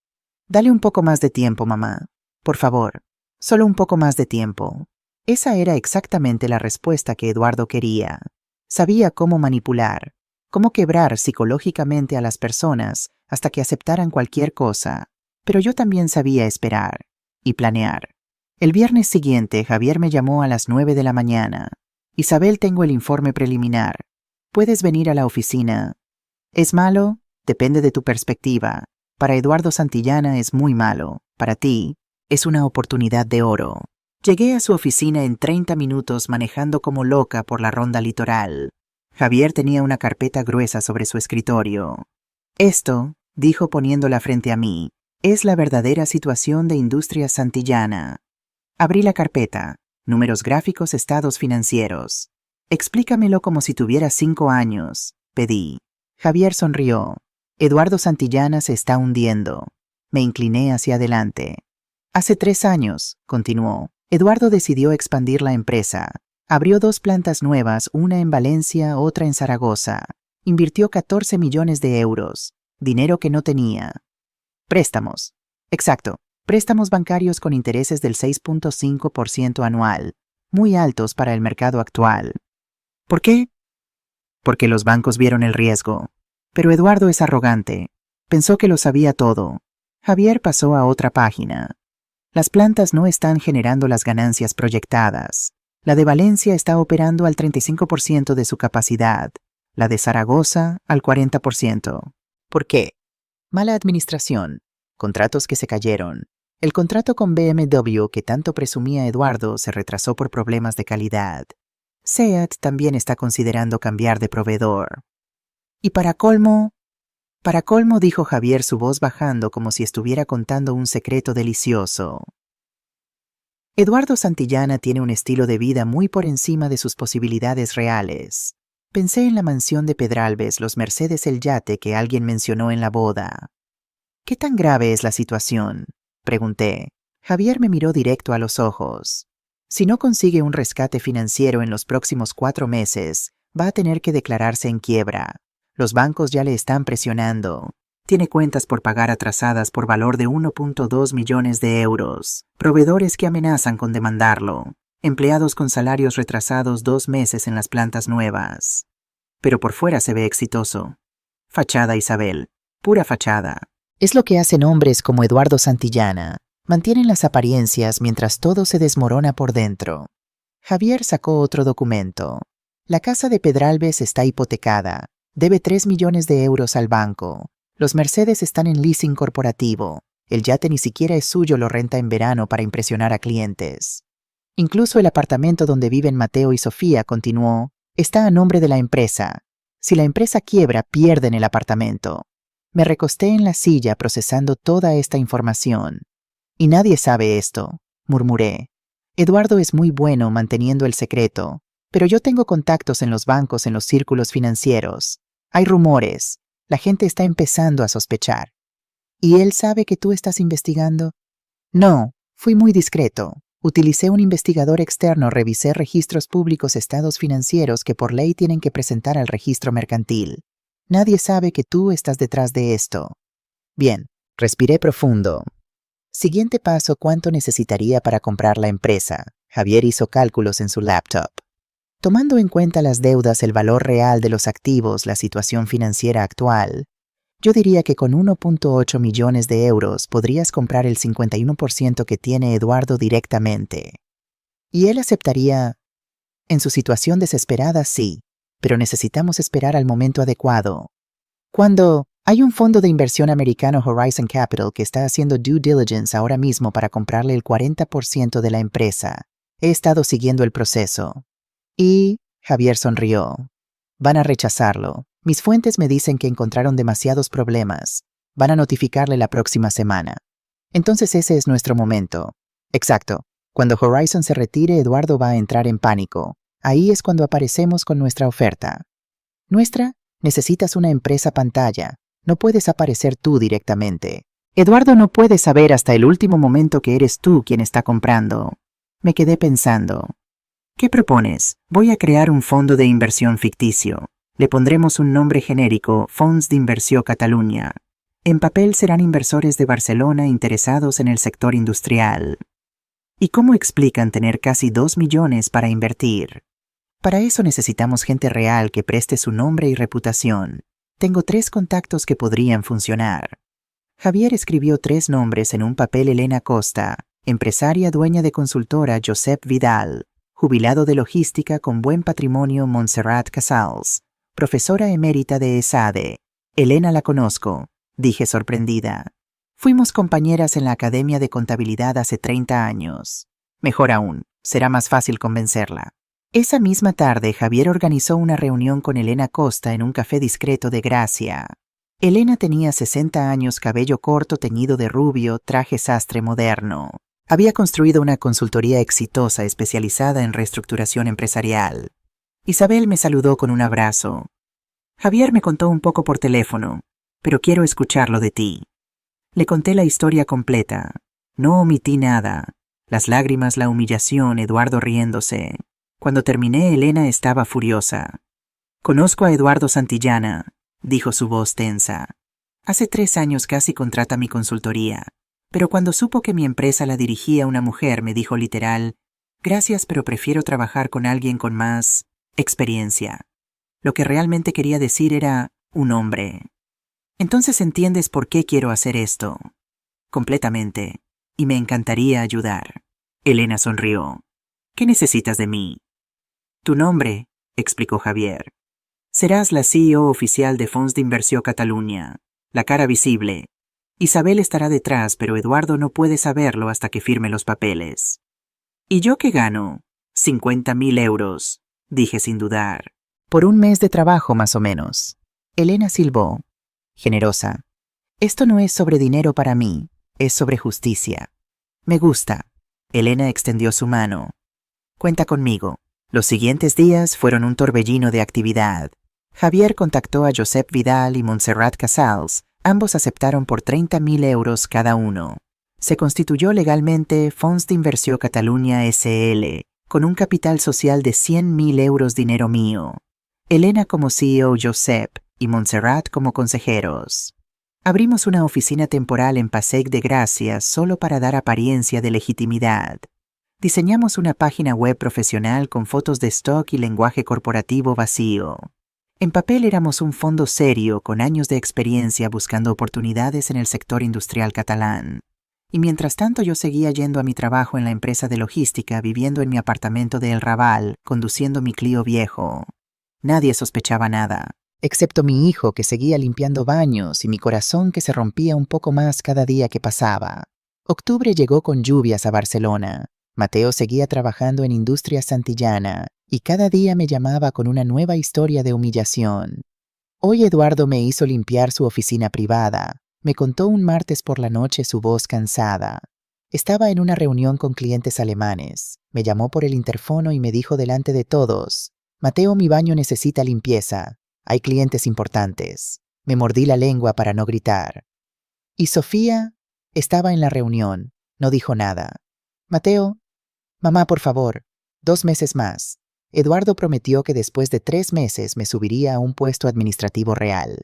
Speaker 1: Dale un poco más de tiempo, mamá. Por favor, solo un poco más de tiempo. Esa era exactamente la respuesta que Eduardo quería. Sabía cómo manipular, cómo quebrar psicológicamente a las personas hasta que aceptaran cualquier cosa. Pero yo también sabía esperar y planear. El viernes siguiente, Javier me llamó a las 9 de la mañana. Isabel, tengo el informe preliminar. ¿Puedes venir a la oficina? ¿Es malo? Depende de tu perspectiva. Para Eduardo Santillana es muy malo. Para ti, es una oportunidad de oro. Llegué a su oficina en 30 minutos manejando como loca por la ronda litoral. Javier tenía una carpeta gruesa sobre su escritorio. Esto, dijo poniéndola frente a mí, es la verdadera situación de Industrias Santillana. Abrí la carpeta. Números gráficos, estados financieros. Explícamelo como si tuviera 5 años, pedí. Javier sonrió. Eduardo Santillana se está hundiendo. Me incliné hacia adelante. Hace 3 años, continuó, Eduardo decidió expandir la empresa. Abrió 2 plantas nuevas, una en Valencia, otra en Zaragoza. Invirtió 14 millones de euros, dinero que no tenía. Préstamos. Exacto, préstamos bancarios con intereses del 6.5% anual, muy altos para el mercado actual. ¿Por qué? Porque los bancos vieron el riesgo. Pero Eduardo es arrogante. Pensó que lo sabía todo. Javier pasó a otra página. Las plantas no están generando las ganancias proyectadas. La de Valencia está operando al 35% de su capacidad. La de Zaragoza al 40%. ¿Por qué? Mala administración. Contratos que se cayeron. El contrato con BMW que tanto presumía Eduardo se retrasó por problemas de calidad. SEAT también está considerando cambiar de proveedor. Y para colmo, dijo Javier, su voz bajando como si estuviera contando un secreto delicioso. Eduardo Santillana tiene un estilo de vida muy por encima de sus posibilidades reales. Pensé en la mansión de Pedralbes, los Mercedes, el yate que alguien mencionó en la boda. ¿Qué tan grave es la situación?, pregunté. Javier me miró directo a los ojos. Si no consigue un rescate financiero en los próximos 4 meses, va a tener que declararse en quiebra. Los bancos ya le están presionando. Tiene cuentas por pagar atrasadas por valor de 1.2 millones de euros. Proveedores que amenazan con demandarlo. Empleados con salarios retrasados 2 meses en las plantas nuevas. Pero por fuera se ve exitoso. Fachada, Isabel. Pura fachada. Es lo que hacen hombres como Eduardo Santillana. Mantienen las apariencias mientras todo se desmorona por dentro. Javier sacó otro documento. La casa de Pedralbes está hipotecada. Debe 3 millones de euros al banco. Los Mercedes están en leasing corporativo. El yate ni siquiera es suyo, lo renta en verano para impresionar a clientes. Incluso el apartamento donde viven Mateo y Sofía, continuó, está a nombre de la empresa. Si la empresa quiebra, pierden el apartamento. Me recosté en la silla procesando toda esta información. Y nadie sabe esto, murmuré. Eduardo es muy bueno manteniendo el secreto. Pero yo tengo contactos en los bancos, en los círculos financieros. Hay rumores. La gente está empezando a sospechar. ¿Y él sabe que tú estás investigando? No, fui muy discreto. Utilicé un investigador externo, revisé registros públicos, estados financieros que por ley tienen que presentar al registro mercantil. Nadie sabe que tú estás detrás de esto. Bien, respiré profundo. Siguiente paso, ¿cuánto necesitaría para comprar la empresa? Javier hizo cálculos en su laptop. Tomando en cuenta las deudas, el valor real de los activos, la situación financiera actual, yo diría que con 1.8 millones de euros podrías comprar el 51% que tiene Eduardo directamente. ¿Y él aceptaría? En su situación desesperada, sí, pero necesitamos esperar al momento adecuado. Cuando hay un fondo de inversión americano, Horizon Capital, que está haciendo due diligence ahora mismo para comprarle el 40% de la empresa. He estado siguiendo el proceso. Y Javier sonrió. Van a rechazarlo. Mis fuentes me dicen que encontraron demasiados problemas. Van a notificarle la próxima semana. Entonces ese es nuestro momento. Exacto. Cuando Horizon se retire, Eduardo va a entrar en pánico. Ahí es cuando aparecemos con nuestra oferta. ¿Nuestra? Necesitas una empresa pantalla. No puedes aparecer tú directamente. Eduardo no puede saber hasta el último momento que eres tú quien está comprando. Me quedé pensando. ¿Qué propones? Voy a crear un fondo de inversión ficticio. Le pondremos un nombre genérico, Fons d'Inversió Catalunya. En papel serán inversores de Barcelona interesados en el sector industrial. ¿Y cómo explican tener casi 2 millones para invertir? Para eso necesitamos gente real que preste su nombre y reputación. Tengo 3 contactos que podrían funcionar. Javier escribió 3 nombres en un papel: Elena Costa, empresaria dueña de consultora Josep Vidal, jubilado de logística con buen patrimonio Montserrat Casals, profesora emérita de ESADE. Elena la conozco, dije sorprendida. Fuimos compañeras en la Academia de Contabilidad hace 30 años. Mejor aún, será más fácil convencerla. Esa misma tarde, Javier organizó una reunión con Elena Costa en un café discreto de Gracia. Elena tenía 60 años, cabello corto teñido de rubio, traje sastre moderno. Había construido una consultoría exitosa especializada en reestructuración empresarial. Isabel me saludó con un abrazo. Javier me contó un poco por teléfono, pero quiero escucharlo de ti. Le conté la historia completa. No omití nada. Las lágrimas, la humillación, Eduardo riéndose. Cuando terminé, Elena estaba furiosa. Conozco a Eduardo Santillana, dijo su voz tensa. Hace 3 años casi contrata mi consultoría, pero cuando supo que mi empresa la dirigía una mujer, me dijo literal: gracias, pero prefiero trabajar con alguien con más experiencia. Lo que realmente quería decir era un hombre. Entonces entiendes por qué quiero hacer esto. Completamente. Y me encantaría ayudar. Elena sonrió. ¿Qué necesitas de mí? Tu nombre, explicó Javier. Serás la CEO oficial de Fons d'Inversió Catalunya, la cara visible. Isabel estará detrás, pero Eduardo no puede saberlo hasta que firme los papeles. ¿Y yo qué gano? 50.000 euros, dije sin dudar. Por un mes de trabajo más o menos. Elena silbó. Generosa. Esto no es sobre dinero para mí, es sobre justicia. Me gusta. Elena extendió su mano. Cuenta conmigo. Los siguientes días fueron un torbellino de actividad. Javier contactó a Josep Vidal y Montserrat Casals. Ambos aceptaron por 30.000 euros cada uno. Se constituyó legalmente Fons d'Inversió Catalunya S.L., con un capital social de 100.000 euros, dinero mío. Elena como CEO, Josep y Montserrat como consejeros. Abrimos una oficina temporal en Passeig de Gracia solo para dar apariencia de legitimidad. Diseñamos una página web profesional con fotos de stock y lenguaje corporativo vacío. En papel éramos un fondo serio con años de experiencia buscando oportunidades en el sector industrial catalán. Y mientras tanto yo seguía yendo a mi trabajo en la empresa de logística, viviendo en mi apartamento de El Raval, conduciendo mi Clio viejo. Nadie sospechaba nada, excepto mi hijo, que seguía limpiando baños, y mi corazón, que se rompía un poco más cada día que pasaba. Octubre llegó con lluvias a Barcelona. Mateo seguía trabajando en Industria Santillana, y cada día me llamaba con una nueva historia de humillación. Hoy Eduardo me hizo limpiar su oficina privada. Me contó un martes por la noche, su voz cansada. Estaba en una reunión con clientes alemanes. Me llamó por el interfono y me dijo delante de todos: Mateo, mi baño necesita limpieza. Hay clientes importantes. Me mordí la lengua para no gritar. Y Sofía estaba en la reunión. No dijo nada. Mateo, mamá, por favor, 2 meses más. Eduardo prometió que después de 3 meses me subiría a un puesto administrativo real.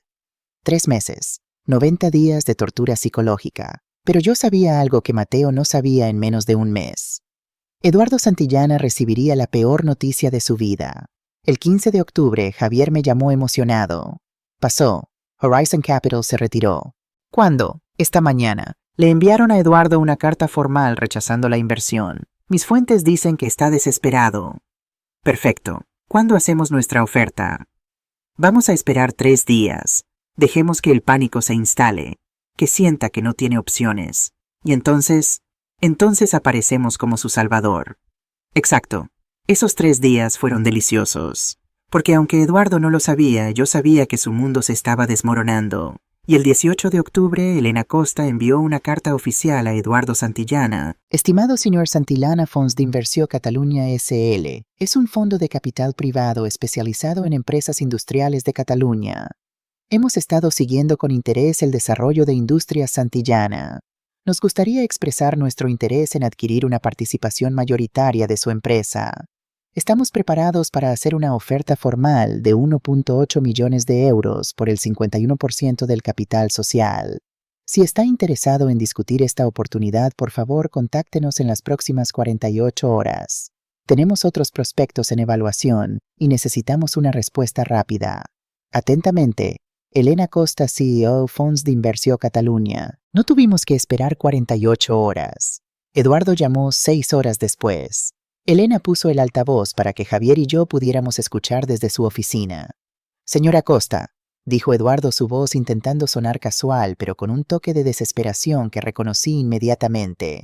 Speaker 1: 3 meses, 90 días de tortura psicológica. Pero yo sabía algo que Mateo no sabía en menos de un mes. Eduardo Santillana recibiría la peor noticia de su vida. El 15 de octubre, Javier me llamó emocionado. Pasó. Horizon Capital se retiró. ¿Cuándo? Esta mañana. Le enviaron a Eduardo una carta formal rechazando la inversión. Mis fuentes dicen que está desesperado. Perfecto. ¿Cuándo hacemos nuestra oferta? Vamos a esperar 3 días. Dejemos que el pánico se instale, que sienta que no tiene opciones. Y entonces aparecemos como su salvador. Exacto. Esos 3 días fueron deliciosos. Porque aunque Eduardo no lo sabía, yo sabía que su mundo se estaba desmoronando. Y el 18 de octubre, Elena Costa envió una carta oficial a Eduardo Santillana. Estimado señor Santillana, Fons d'Inversió Catalunya S.L. es un fondo de capital privado especializado en empresas industriales de Cataluña. Hemos estado siguiendo con interés el desarrollo de Industrias Santillana. Nos gustaría expresar nuestro interés en adquirir una participación mayoritaria de su empresa. Estamos preparados para hacer una oferta formal de 1.8 millones de euros por el 51% del capital social. Si está interesado en discutir esta oportunidad, por favor, contáctenos en las próximas 48 horas. Tenemos otros prospectos en evaluación y necesitamos una respuesta rápida. Atentamente, Elena Costa, CEO, Fons d'Inversió Catalunya. No tuvimos que esperar 48 horas. Eduardo llamó 6 horas después. Elena puso el altavoz para que Javier y yo pudiéramos escuchar desde su oficina. Señora Costa, dijo Eduardo, su voz intentando sonar casual, pero con un toque de desesperación que reconocí inmediatamente.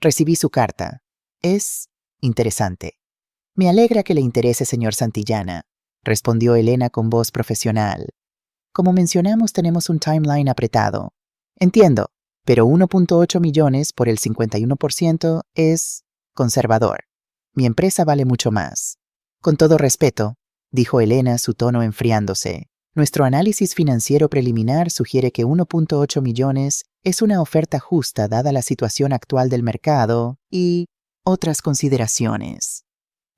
Speaker 1: Recibí su carta. Es interesante. Me alegra que le interese, señor Santillana, respondió Elena con voz profesional. Como mencionamos, tenemos un timeline apretado. Entiendo, pero 1.8 millones por el 51% es conservador. Mi empresa vale mucho más. Con todo respeto, dijo Elena, su tono enfriándose. Nuestro análisis financiero preliminar sugiere que 1.8 millones es una oferta justa dada la situación actual del mercado y otras consideraciones.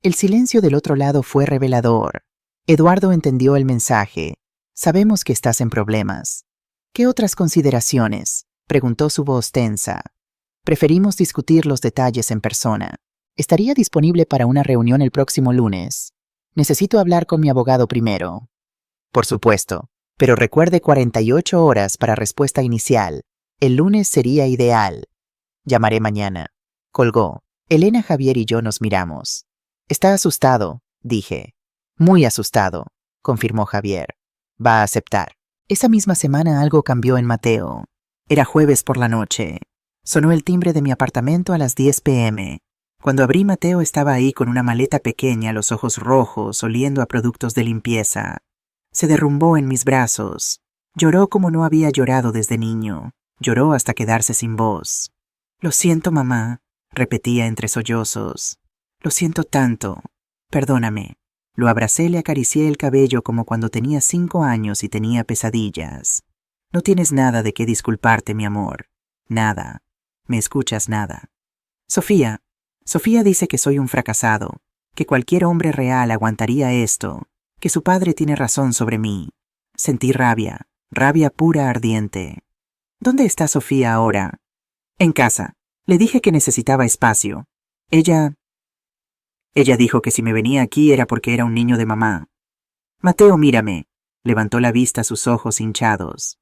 Speaker 1: El silencio del otro lado fue revelador. Eduardo entendió el mensaje. Sabemos que estás en problemas. ¿Qué otras consideraciones? Preguntó su voz tensa. Preferimos discutir los detalles en persona. Estaría disponible para una reunión el próximo lunes. Necesito hablar con mi abogado primero. Por supuesto, pero recuerde 48 horas para respuesta inicial. El lunes sería ideal. Llamaré mañana. Colgó. Elena, Javier y yo nos miramos. Está asustado, dije. Muy asustado, confirmó Javier. Va a aceptar. Esa misma semana algo cambió en Mateo. Era jueves por la noche. Sonó el timbre de mi apartamento a las 10 p.m. Cuando abrí, Mateo estaba ahí con una maleta pequeña, los ojos rojos, oliendo a productos de limpieza. Se derrumbó en mis brazos. Lloró como no había llorado desde niño. Lloró hasta quedarse sin voz. Lo siento, mamá, repetía entre sollozos. Lo siento tanto. Perdóname. Lo abracé y le acaricié el cabello como cuando tenía 5 años y tenía pesadillas. No tienes nada de qué disculparte, mi amor. Nada. ¿Me escuchas? Nada. Sofía dice que soy un fracasado, que cualquier hombre real aguantaría esto, que su padre tiene razón sobre mí. Sentí rabia pura, ardiente. ¿Dónde está Sofía ahora? En casa. Le dije que necesitaba espacio. Ella dijo que si me venía aquí era porque era un niño de mamá. Mateo, mírame. Levantó la vista a sus ojos hinchados.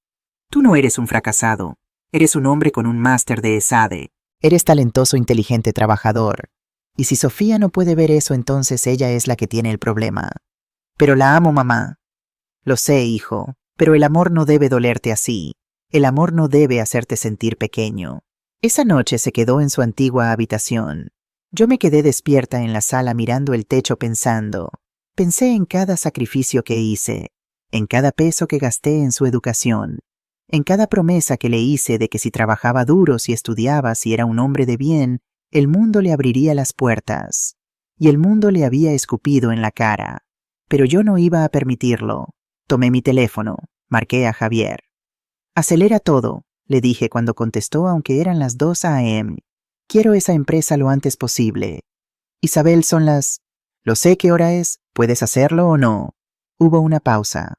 Speaker 1: Tú no eres un fracasado. Eres un hombre con un máster de ESADE. Eres talentoso, inteligente, trabajador. Y si Sofía no puede ver eso, entonces ella es la que tiene el problema. Pero la amo, mamá. Lo sé, hijo, pero el amor no debe dolerte así. El amor no debe hacerte sentir pequeño. Esa noche se quedó en su antigua habitación. Yo me quedé despierta en la sala mirando el techo pensando. Pensé en cada sacrificio que hice, en cada peso que gasté en su educación. En cada promesa que le hice de que si trabajaba duro, si estudiaba, si era un hombre de bien, el mundo le abriría las puertas. Y el mundo le había escupido en la cara. Pero yo no iba a permitirlo. Tomé mi teléfono, marqué a Javier. Acelera todo, le dije cuando contestó aunque eran las 2 a.m. Quiero esa empresa lo antes posible. Isabel, son las... Lo sé qué hora es, ¿puedes hacerlo o no? Hubo una pausa.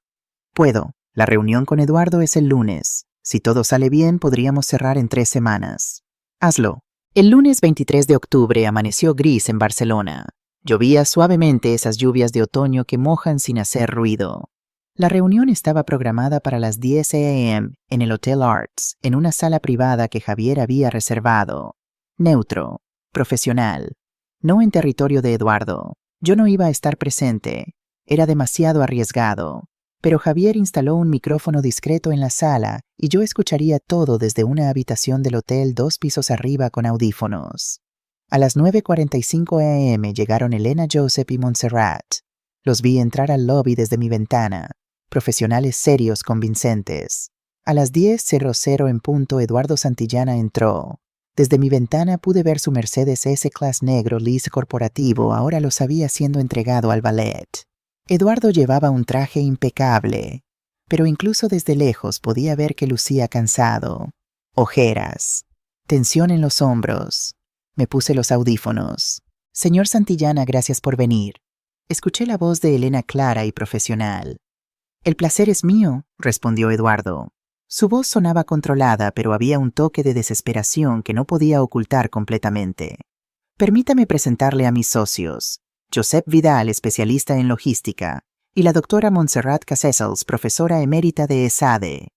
Speaker 1: Puedo. La reunión con Eduardo es el lunes. Si todo sale bien, podríamos cerrar en 3 semanas. Hazlo. El lunes 23 de octubre amaneció gris en Barcelona. Llovía suavemente, esas lluvias de otoño que mojan sin hacer ruido. La reunión estaba programada para las 10 a.m. en el Hotel Arts, en una sala privada que Javier había reservado. Neutro, profesional, no en territorio de Eduardo. Yo no iba a estar presente. Era demasiado arriesgado. Pero Javier instaló un micrófono discreto en la sala y yo escucharía todo desde una habitación del hotel 2 pisos arriba con audífonos. A las 9:45 a.m. llegaron Elena, Joseph y Montserrat. Los vi entrar al lobby desde mi ventana. Profesionales serios, convincentes. A las 10:00 en punto, Eduardo Santillana entró. Desde mi ventana pude ver su Mercedes S-Class negro lease corporativo, ahora lo sabía siendo entregado al ballet. Eduardo llevaba un traje impecable, pero incluso desde lejos podía ver que lucía cansado. Ojeras. Tensión en los hombros. Me puse los audífonos. Señor Santillana, gracias por venir. Escuché la voz de Elena clara y profesional. El placer es mío, respondió Eduardo. Su voz sonaba controlada, pero había un toque de desesperación que no podía ocultar completamente. Permítame presentarle a mis socios. Josep Vidal, especialista en logística, y la doctora Montserrat Casessels, profesora emérita de ESADE.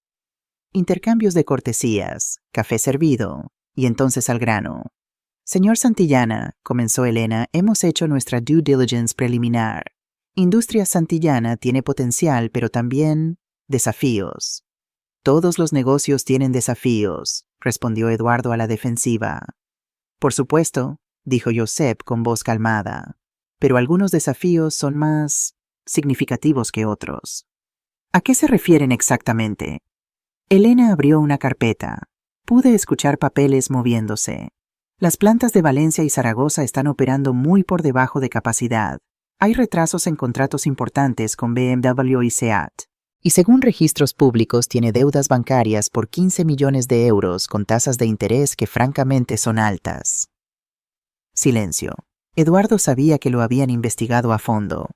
Speaker 1: Intercambios de cortesías, café servido, y entonces al grano. Señor Santillana, comenzó Elena, hemos hecho nuestra due diligence preliminar. Industria Santillana tiene potencial, pero también desafíos. Todos los negocios tienen desafíos, respondió Eduardo a la defensiva. Por supuesto, dijo Josep con voz calmada, pero algunos desafíos son más significativos que otros. ¿A qué se refieren exactamente? Elena abrió una carpeta. Pude escuchar papeles moviéndose. Las plantas de Valencia y Zaragoza están operando muy por debajo de capacidad. Hay retrasos en contratos importantes con BMW y SEAT. Y según registros públicos tiene deudas bancarias por 15 millones de euros con tasas de interés que francamente son altas. Silencio. Eduardo sabía que lo habían investigado a fondo.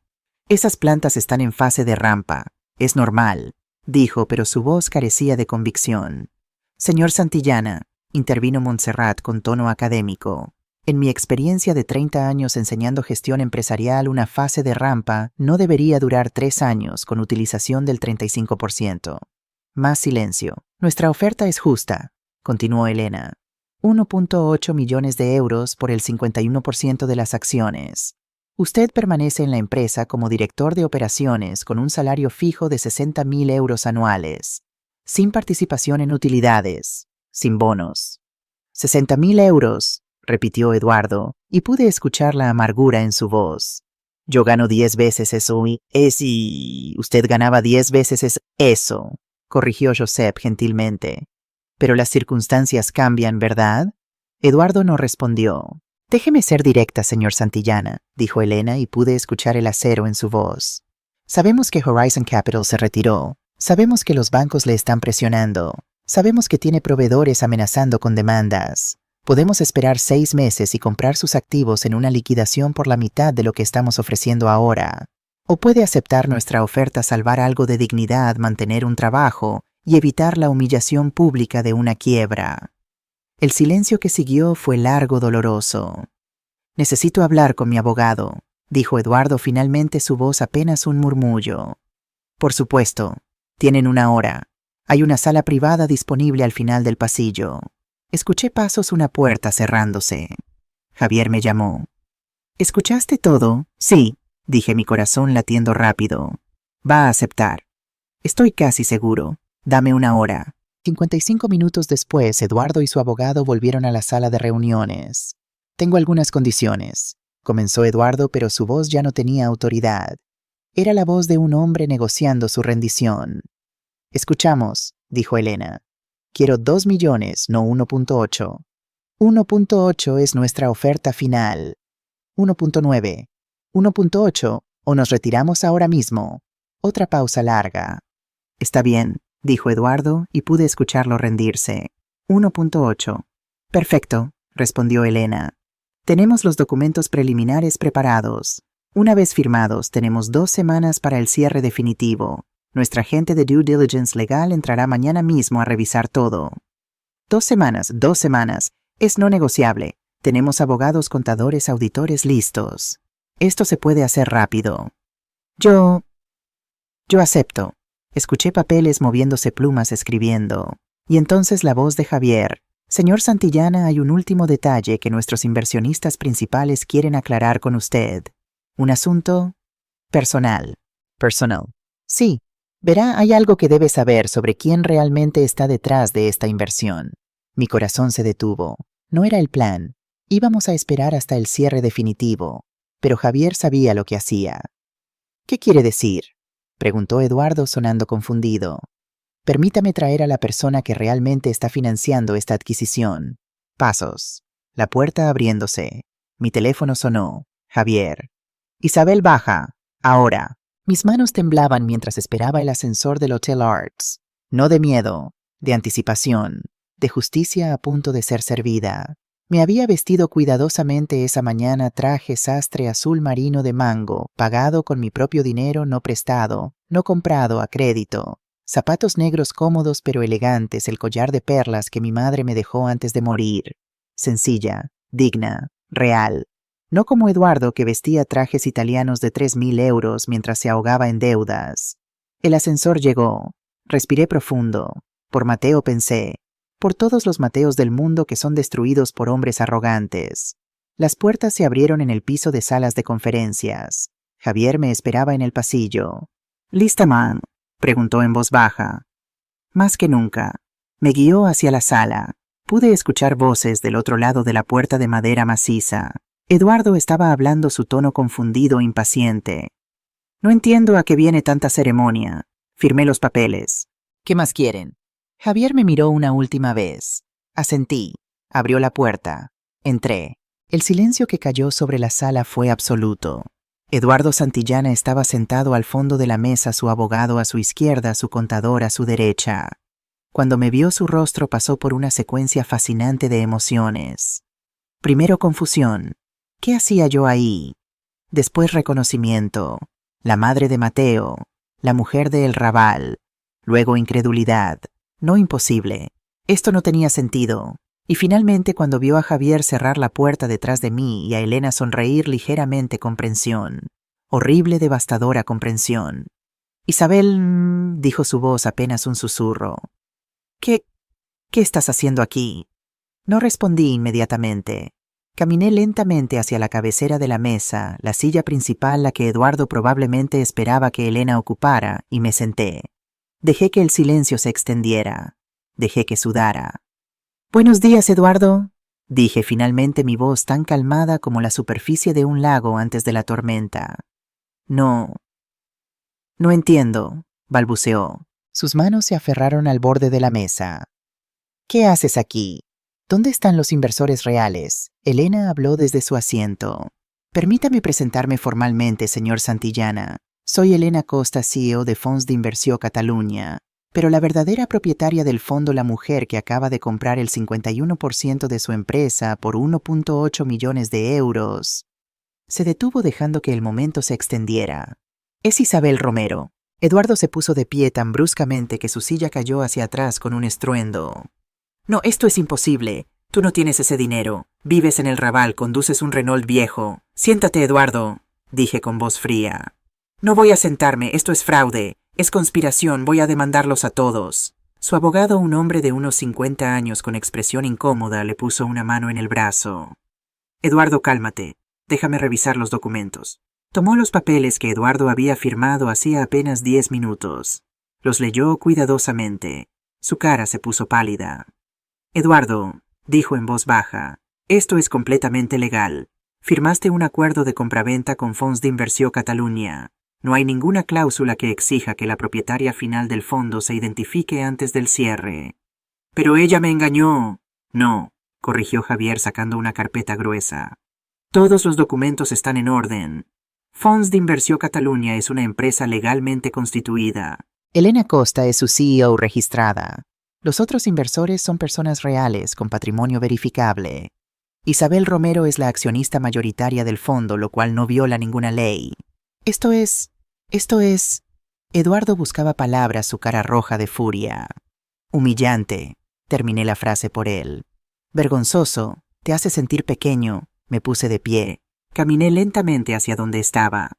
Speaker 1: Esas plantas están en fase de rampa. Es normal, dijo, pero su voz carecía de convicción. Señor Santillana, intervino Montserrat con tono académico. En mi experiencia de 30 años enseñando gestión empresarial, una fase de rampa no debería durar 3 años con utilización del 35%. Más silencio. Nuestra oferta es justa, continuó Elena. 1.8 millones de euros por el 51% de las acciones. Usted permanece en la empresa como director de operaciones con un salario fijo de 60.000 euros anuales, sin participación en utilidades, sin bonos. 60.000 euros, repitió Eduardo, y pude escuchar la amargura en su voz. Yo gano 10 veces eso y usted ganaba 10 veces eso, corrigió Josep gentilmente. Pero las circunstancias cambian, ¿verdad? Eduardo no respondió. Déjeme ser directa, señor Santillana, dijo Elena y pude escuchar el acero en su voz. Sabemos que Horizon Capital se retiró. Sabemos que los bancos le están presionando. Sabemos que tiene proveedores amenazando con demandas. Podemos esperar 6 meses y comprar sus activos en una liquidación por la mitad de lo que estamos ofreciendo ahora. O puede aceptar nuestra oferta, salvar algo de dignidad, mantener un trabajo y evitar la humillación pública de una quiebra. El silencio que siguió fue largo, doloroso. Necesito hablar con mi abogado, dijo Eduardo, finalmente, su voz apenas un murmullo. Por supuesto, tienen 1 hora. Hay una sala privada disponible al final del pasillo. Escuché pasos, una puerta cerrándose. Javier me llamó. ¿Escuchaste todo? Sí, dije, mi corazón latiendo rápido. Va a aceptar. Estoy casi seguro. Dame 1 hora. 55 minutos después, Eduardo y su abogado volvieron a la sala de reuniones. Tengo algunas condiciones, comenzó Eduardo, pero su voz ya no tenía autoridad. Era la voz de un hombre negociando su rendición. Escuchamos, dijo Elena. Quiero 2 millones, no 1.8. 1.8 es nuestra oferta final. 1.9. 1.8 o nos retiramos ahora mismo. Otra pausa larga. Está bien, dijo Eduardo y pude escucharlo rendirse. 1.8. Perfecto, respondió Elena. Tenemos los documentos preliminares preparados. Una vez firmados, tenemos 2 semanas para el cierre definitivo. Nuestra agente de due diligence legal entrará mañana mismo a revisar todo. 2 semanas, 2 semanas. Es no negociable. Tenemos abogados, contadores, auditores listos. Esto se puede hacer rápido. Yo acepto. Escuché papeles moviéndose, plumas escribiendo. Y entonces la voz de Javier. Señor Santillana, hay un último detalle que nuestros inversionistas principales quieren aclarar con usted. Un asunto personal. Personal. Sí. Verá, hay algo que debe saber sobre quién realmente está detrás de esta inversión. Mi corazón se detuvo. No era el plan. Íbamos a esperar hasta el cierre definitivo. Pero Javier sabía lo que hacía. ¿Qué quiere decir?, preguntó Eduardo sonando confundido. Permítame traer a la persona que realmente está financiando esta adquisición. Pasos. La puerta abriéndose. Mi teléfono sonó. Javier. Isabel, baja. Ahora. Mis manos temblaban mientras esperaba el ascensor del Hotel Arts. No de miedo, de anticipación, de justicia a punto de ser servida. Me había vestido cuidadosamente esa mañana traje sastre azul marino de mango, pagado con mi propio dinero, no prestado, no comprado a crédito. Zapatos negros cómodos pero elegantes, el collar de perlas que mi madre me dejó antes de morir. Sencilla, digna, real. No como Eduardo, que vestía trajes italianos de 3.000 euros mientras se ahogaba en deudas. El ascensor llegó. Respiré profundo. Por Mateo pensé. Por todos los Mateos del mundo que son destruidos por hombres arrogantes. Las puertas se abrieron en el piso de salas de conferencias. Javier me esperaba en el pasillo. ¿Lista, man?, preguntó en voz baja. Más que nunca. Me guió hacia la sala. Pude escuchar voces del otro lado de la puerta de madera maciza. Eduardo estaba hablando, su tono confundido, impaciente. No entiendo a qué viene tanta ceremonia. Firmé los papeles. ¿Qué más quieren? Javier me miró una última vez. Asentí. Abrió la puerta. Entré. El silencio que cayó sobre la sala fue absoluto. Eduardo Santillana estaba sentado al fondo de la mesa, su abogado a su izquierda, su contador a su derecha. Cuando me vio, su rostro pasó por una secuencia fascinante de emociones. Primero confusión. ¿Qué hacía yo ahí? Después reconocimiento. La madre de Mateo. La mujer de El Raval. Luego incredulidad. No, imposible. Esto no tenía sentido. Y finalmente, cuando vio a Javier cerrar la puerta detrás de mí y a Elena sonreír ligeramente, comprensión. Horrible, devastadora comprensión. Isabel, dijo su voz apenas un susurro. ¿Qué estás haciendo aquí? No respondí inmediatamente. Caminé lentamente hacia la cabecera de la mesa, la silla principal, la que Eduardo probablemente esperaba que Elena ocupara, y me senté. Dejé que el silencio se extendiera. Dejé que sudara. «Buenos días, Eduardo», dije finalmente, mi voz tan calmada como la superficie de un lago antes de la tormenta. No entiendo», balbuceó. Sus manos se aferraron al borde de la mesa. «¿Qué haces aquí? ¿Dónde están los inversores reales?». Elena habló desde su asiento. «Permítame presentarme formalmente, señor Santillana. Soy Elena Costa, CEO de Fons d'Inversió Catalunya. Pero la verdadera propietaria del fondo, la mujer que acaba de comprar el 51% de su empresa por 1.8 millones de euros». Se detuvo dejando que el momento se extendiera. «Es Isabel Romero». Eduardo se puso de pie tan bruscamente que su silla cayó hacia atrás con un estruendo. «No, esto es imposible. Tú no tienes ese dinero. Vives en El Raval, conduces un Renault viejo. Siéntate, Eduardo», dije con voz fría. «No voy a sentarme, esto es fraude. Es conspiración, voy a demandarlos a todos». Su abogado, un hombre de unos 50 años con expresión incómoda, le puso una mano en el brazo. «Eduardo, cálmate. Déjame revisar los documentos». Tomó los papeles que Eduardo había firmado hacía apenas 10 minutos. Los leyó cuidadosamente. Su cara se puso pálida. «Eduardo», dijo en voz baja, «esto es completamente legal. Firmaste un acuerdo de compraventa con Fons d'Inversió Catalunya.
Speaker 2: No hay ninguna cláusula que exija que la propietaria final del fondo se identifique antes del cierre. Pero ella me engañó. No, corrigió Javier sacando una carpeta gruesa. Todos los documentos están en orden. Fons d'Inversió Catalunya es una empresa legalmente constituida.
Speaker 1: Elena Costa es su CEO registrada. Los otros inversores son personas reales con patrimonio verificable. Isabel Romero es la accionista mayoritaria del fondo, lo cual no viola ninguna ley. Esto es... Eduardo buscaba palabras, su cara roja de furia. Humillante, terminé la frase por él. Vergonzoso, te hace sentir pequeño. Me puse de pie.
Speaker 2: Caminé lentamente hacia donde estaba.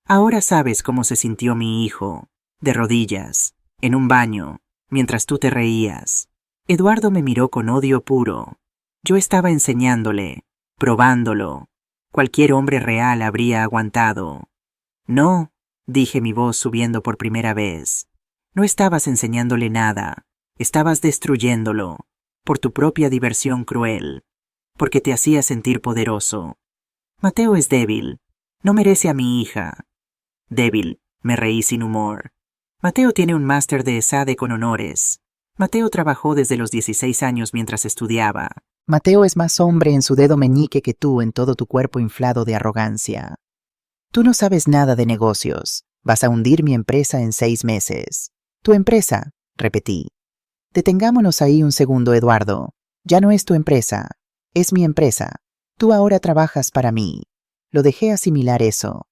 Speaker 2: Ahora sabes cómo se sintió mi hijo, de rodillas, en un baño, mientras tú te reías. Eduardo me miró con odio puro. Yo estaba enseñándole, probándolo. Cualquier hombre real habría aguantado. No, dije, mi voz subiendo por primera vez. No estabas enseñándole nada, estabas destruyéndolo, por tu propia diversión cruel, porque te hacía sentir poderoso. Mateo es débil, no merece a mi hija. Débil, me reí sin humor. Mateo tiene un máster de ESADE con honores. Mateo trabajó desde los 16 años mientras estudiaba.
Speaker 1: Mateo es más hombre en su dedo meñique que tú en todo tu cuerpo inflado de arrogancia. Tú no sabes nada de negocios. Vas a hundir mi empresa en 6 meses. Tu empresa, repetí. Detengámonos ahí un segundo, Eduardo. Ya no es tu empresa. Es mi empresa. Tú ahora trabajas para mí. Lo dejé asimilar eso.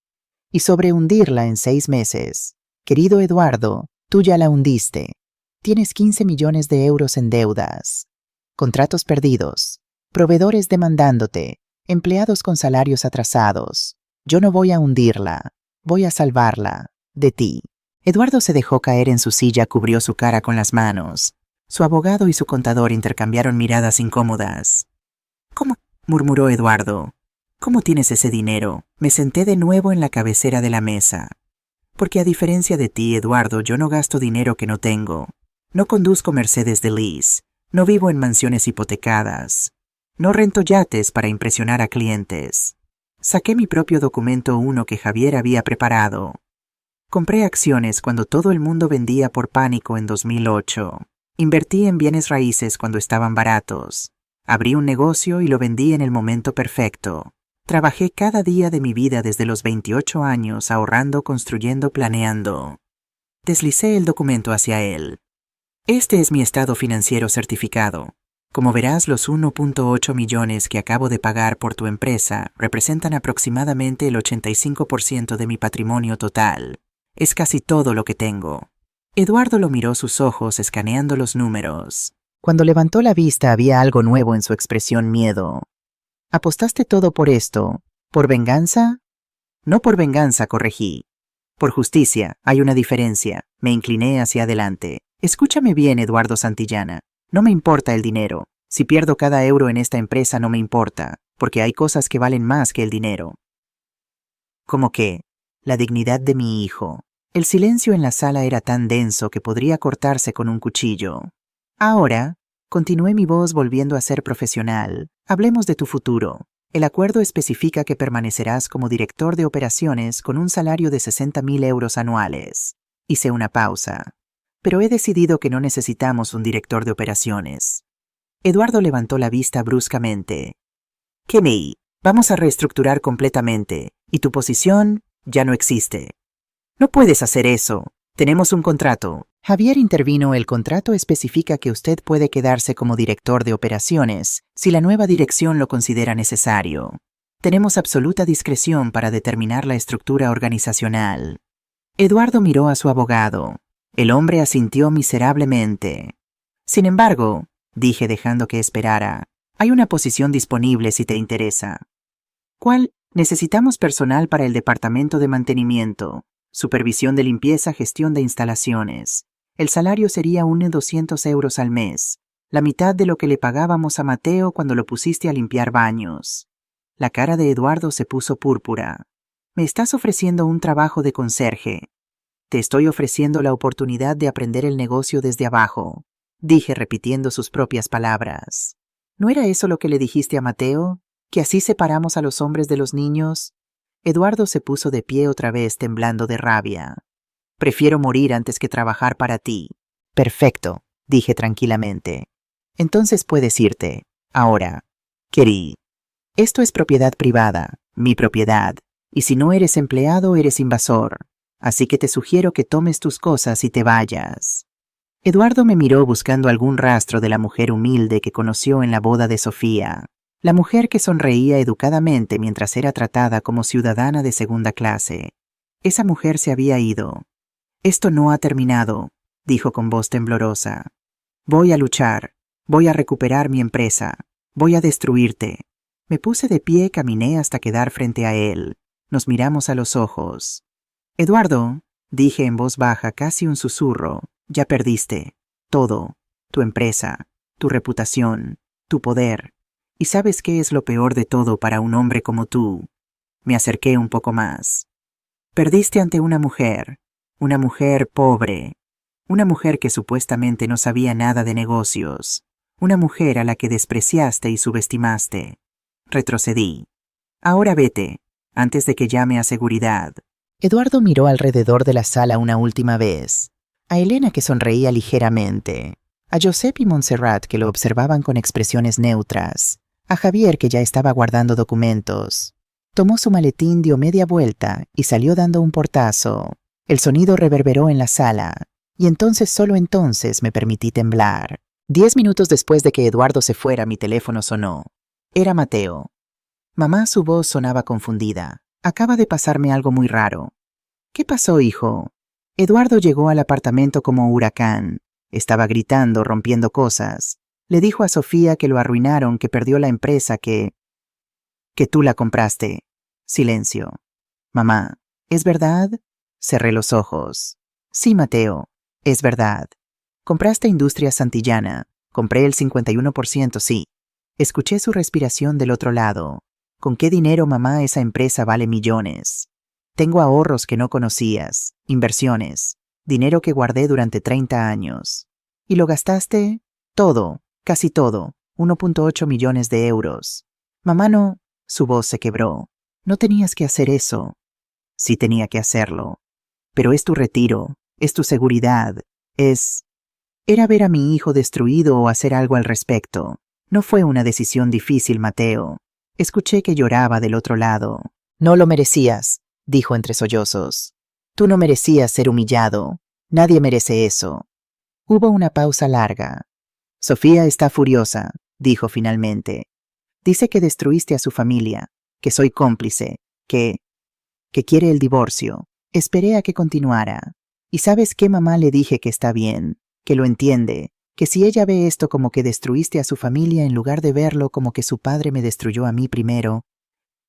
Speaker 1: Y sobre hundirla en 6 meses. Querido Eduardo, tú ya la hundiste. Tienes 15 millones de euros en deudas. Contratos perdidos. Proveedores demandándote. Empleados con salarios atrasados. Yo no voy a hundirla. Voy a salvarla. De ti. Eduardo se dejó caer en su silla, cubrió su cara con las manos. Su abogado y su contador intercambiaron miradas incómodas. ¿Cómo? Murmuró Eduardo. ¿Cómo tienes ese dinero? Me senté de nuevo en la cabecera de la mesa. Porque a diferencia de ti, Eduardo, yo no gasto dinero que no tengo. No conduzco Mercedes de lease. No vivo en mansiones hipotecadas. No rento yates para impresionar a clientes. Saqué mi propio documento 1 que Javier había preparado. Compré acciones cuando todo el mundo vendía por pánico en 2008. Invertí en bienes raíces cuando estaban baratos. Abrí un negocio y lo vendí en el momento perfecto. Trabajé cada día de mi vida desde los 28 años ahorrando, construyendo, planeando. Deslicé el documento hacia él. Este es mi estado financiero certificado. Como verás, los 1.8 millones que acabo de pagar por tu empresa representan aproximadamente el 85% de mi patrimonio total. Es casi todo lo que tengo. Eduardo lo miró sus ojos escaneando los números. Cuando levantó la vista había algo nuevo en su expresión: miedo. ¿Apostaste todo por esto? ¿Por venganza? No por venganza, corregí. Por justicia, hay una diferencia. Me incliné hacia adelante. Escúchame bien, Eduardo Santillana. No me importa el dinero. Si pierdo cada euro en esta empresa no me importa, porque hay cosas que valen más que el dinero. ¿Cómo qué? La dignidad de mi hijo. El silencio en la sala era tan denso que podría cortarse con un cuchillo. Ahora, continué mi voz volviendo a ser profesional, hablemos de tu futuro. El acuerdo especifica que permanecerás como director de operaciones con un salario de 60.000 euros anuales. Hice una pausa. Pero he decidido que no necesitamos un director de operaciones. Eduardo levantó la vista bruscamente. Kenny, vamos a reestructurar completamente, y tu posición ya no existe. No puedes hacer eso. Tenemos un contrato. Javier intervino. El contrato especifica que usted puede quedarse como director de operaciones si la nueva dirección lo considera necesario. Tenemos absoluta discreción para determinar la estructura organizacional. Eduardo miró a su abogado. El hombre asintió miserablemente. Sin embargo, dije dejando que esperara, hay una posición disponible si te interesa. ¿Cuál? Necesitamos personal para el departamento de mantenimiento, supervisión de limpieza, gestión de instalaciones. El salario sería 200 euros al mes, la mitad de lo que le pagábamos a Mateo cuando lo pusiste a limpiar baños. La cara de Eduardo se puso púrpura. Me estás ofreciendo un trabajo de conserje. Te estoy ofreciendo la oportunidad de aprender el negocio desde abajo, dije repitiendo sus propias palabras. ¿No era eso lo que le dijiste a Mateo? ¿Que así separamos a los hombres de los niños? Eduardo se puso de pie otra vez temblando de rabia. Prefiero morir antes que trabajar para ti. Perfecto, dije tranquilamente. Entonces puedes irte. Ahora. Querí. Esto es propiedad privada, mi propiedad, y si no eres empleado eres invasor. Así que te sugiero que tomes tus cosas y te vayas. Eduardo me miró buscando algún rastro de la mujer humilde que conoció en la boda de Sofía. La mujer que sonreía educadamente mientras era tratada como ciudadana de segunda clase. Esa mujer se había ido. Esto no ha terminado, dijo con voz temblorosa. Voy a luchar, voy a recuperar mi empresa, voy a destruirte. Me puse de pie y caminé hasta quedar frente a él. Nos miramos a los ojos. Eduardo, dije en voz baja, casi un susurro, ya perdiste. Todo. Tu empresa, tu reputación, tu poder. ¿Y sabes qué es lo peor de todo para un hombre como tú? Me acerqué un poco más. Perdiste ante una mujer pobre, una mujer que supuestamente no sabía nada de negocios, una mujer a la que despreciaste y subestimaste. Retrocedí. Ahora vete, antes de que llame a seguridad. Eduardo miró alrededor de la sala una última vez, a Elena que sonreía ligeramente, a Josep y Montserrat que lo observaban con expresiones neutras, a Javier que ya estaba guardando documentos. Tomó su maletín, dio media vuelta y salió dando un portazo. El sonido reverberó en la sala, y entonces, solo entonces, me permití temblar. 10 minutos después de que Eduardo se fuera, mi teléfono sonó. Era Mateo. Mamá, su voz sonaba confundida. Acaba de pasarme algo muy raro. ¿Qué pasó, hijo? Eduardo llegó al apartamento como huracán. Estaba gritando, rompiendo cosas. Le dijo a Sofía que lo arruinaron, que perdió la empresa, que tú la compraste. Silencio. Mamá, ¿es verdad? Cerré los ojos. Sí, Mateo, es verdad. Compraste Industria Santillana. Compré el 51%, sí. Escuché su respiración del otro lado. ¿Con qué dinero, mamá? Esa empresa vale millones. Tengo ahorros que no conocías, inversiones, dinero que guardé durante 30 años. ¿Y lo gastaste? Todo, casi todo, 1.8 millones de euros. Mamá, no. Su voz se quebró. No tenías que hacer eso. Sí tenía que hacerlo. Pero es tu retiro, es tu seguridad, Era ver a mi hijo destruido o hacer algo al respecto. No fue una decisión difícil, Mateo. Escuché que lloraba del otro lado. No lo merecías, dijo entre sollozos. Tú no merecías ser humillado. Nadie merece eso. Hubo una pausa larga. Sofía está furiosa, dijo finalmente. Dice que destruiste a su familia, que soy cómplice, que quiere el divorcio. Esperé a que continuara. ¿Y sabes qué, mamá? Le dije que está bien, que lo entiende, que si ella ve esto como que destruiste a su familia en lugar de verlo como que su padre me destruyó a mí primero,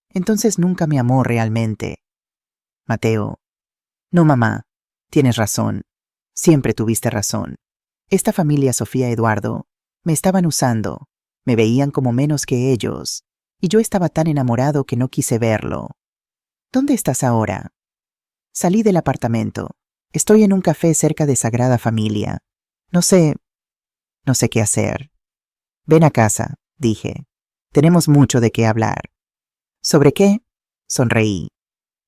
Speaker 1: entonces nunca me amó realmente. Mateo. No, mamá, tienes razón. Siempre tuviste razón. Esta familia, Sofía, Eduardo, me estaban usando, me veían como menos que ellos, y yo estaba tan enamorado que no quise verlo. ¿Dónde estás ahora? Salí del apartamento. Estoy en un café cerca de Sagrada Familia. No sé qué hacer. Ven a casa, dije. Tenemos mucho de qué hablar. ¿Sobre qué? Sonreí.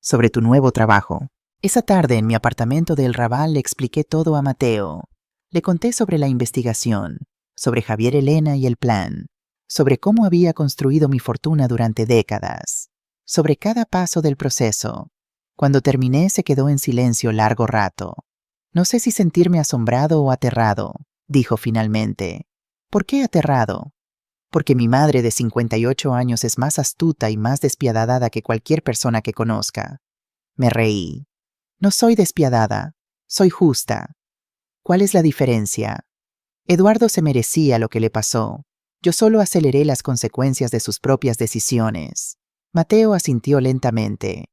Speaker 1: Sobre tu nuevo trabajo. Esa tarde en mi apartamento de El Raval le expliqué todo a Mateo. Le conté sobre la investigación, sobre Javier, Elena y el plan, sobre cómo había construido mi fortuna durante décadas, sobre cada paso del proceso. Cuando terminé se quedó en silencio largo rato. No sé si sentirme asombrado o aterrado, dijo finalmente. ¿Por qué aterrado? Porque mi madre de 58 años es más astuta y más despiadada que cualquier persona que conozca. Me reí. No soy despiadada, soy justa. ¿Cuál es la diferencia? Eduardo se merecía lo que le pasó. Yo solo aceleré las consecuencias de sus propias decisiones. Mateo asintió lentamente.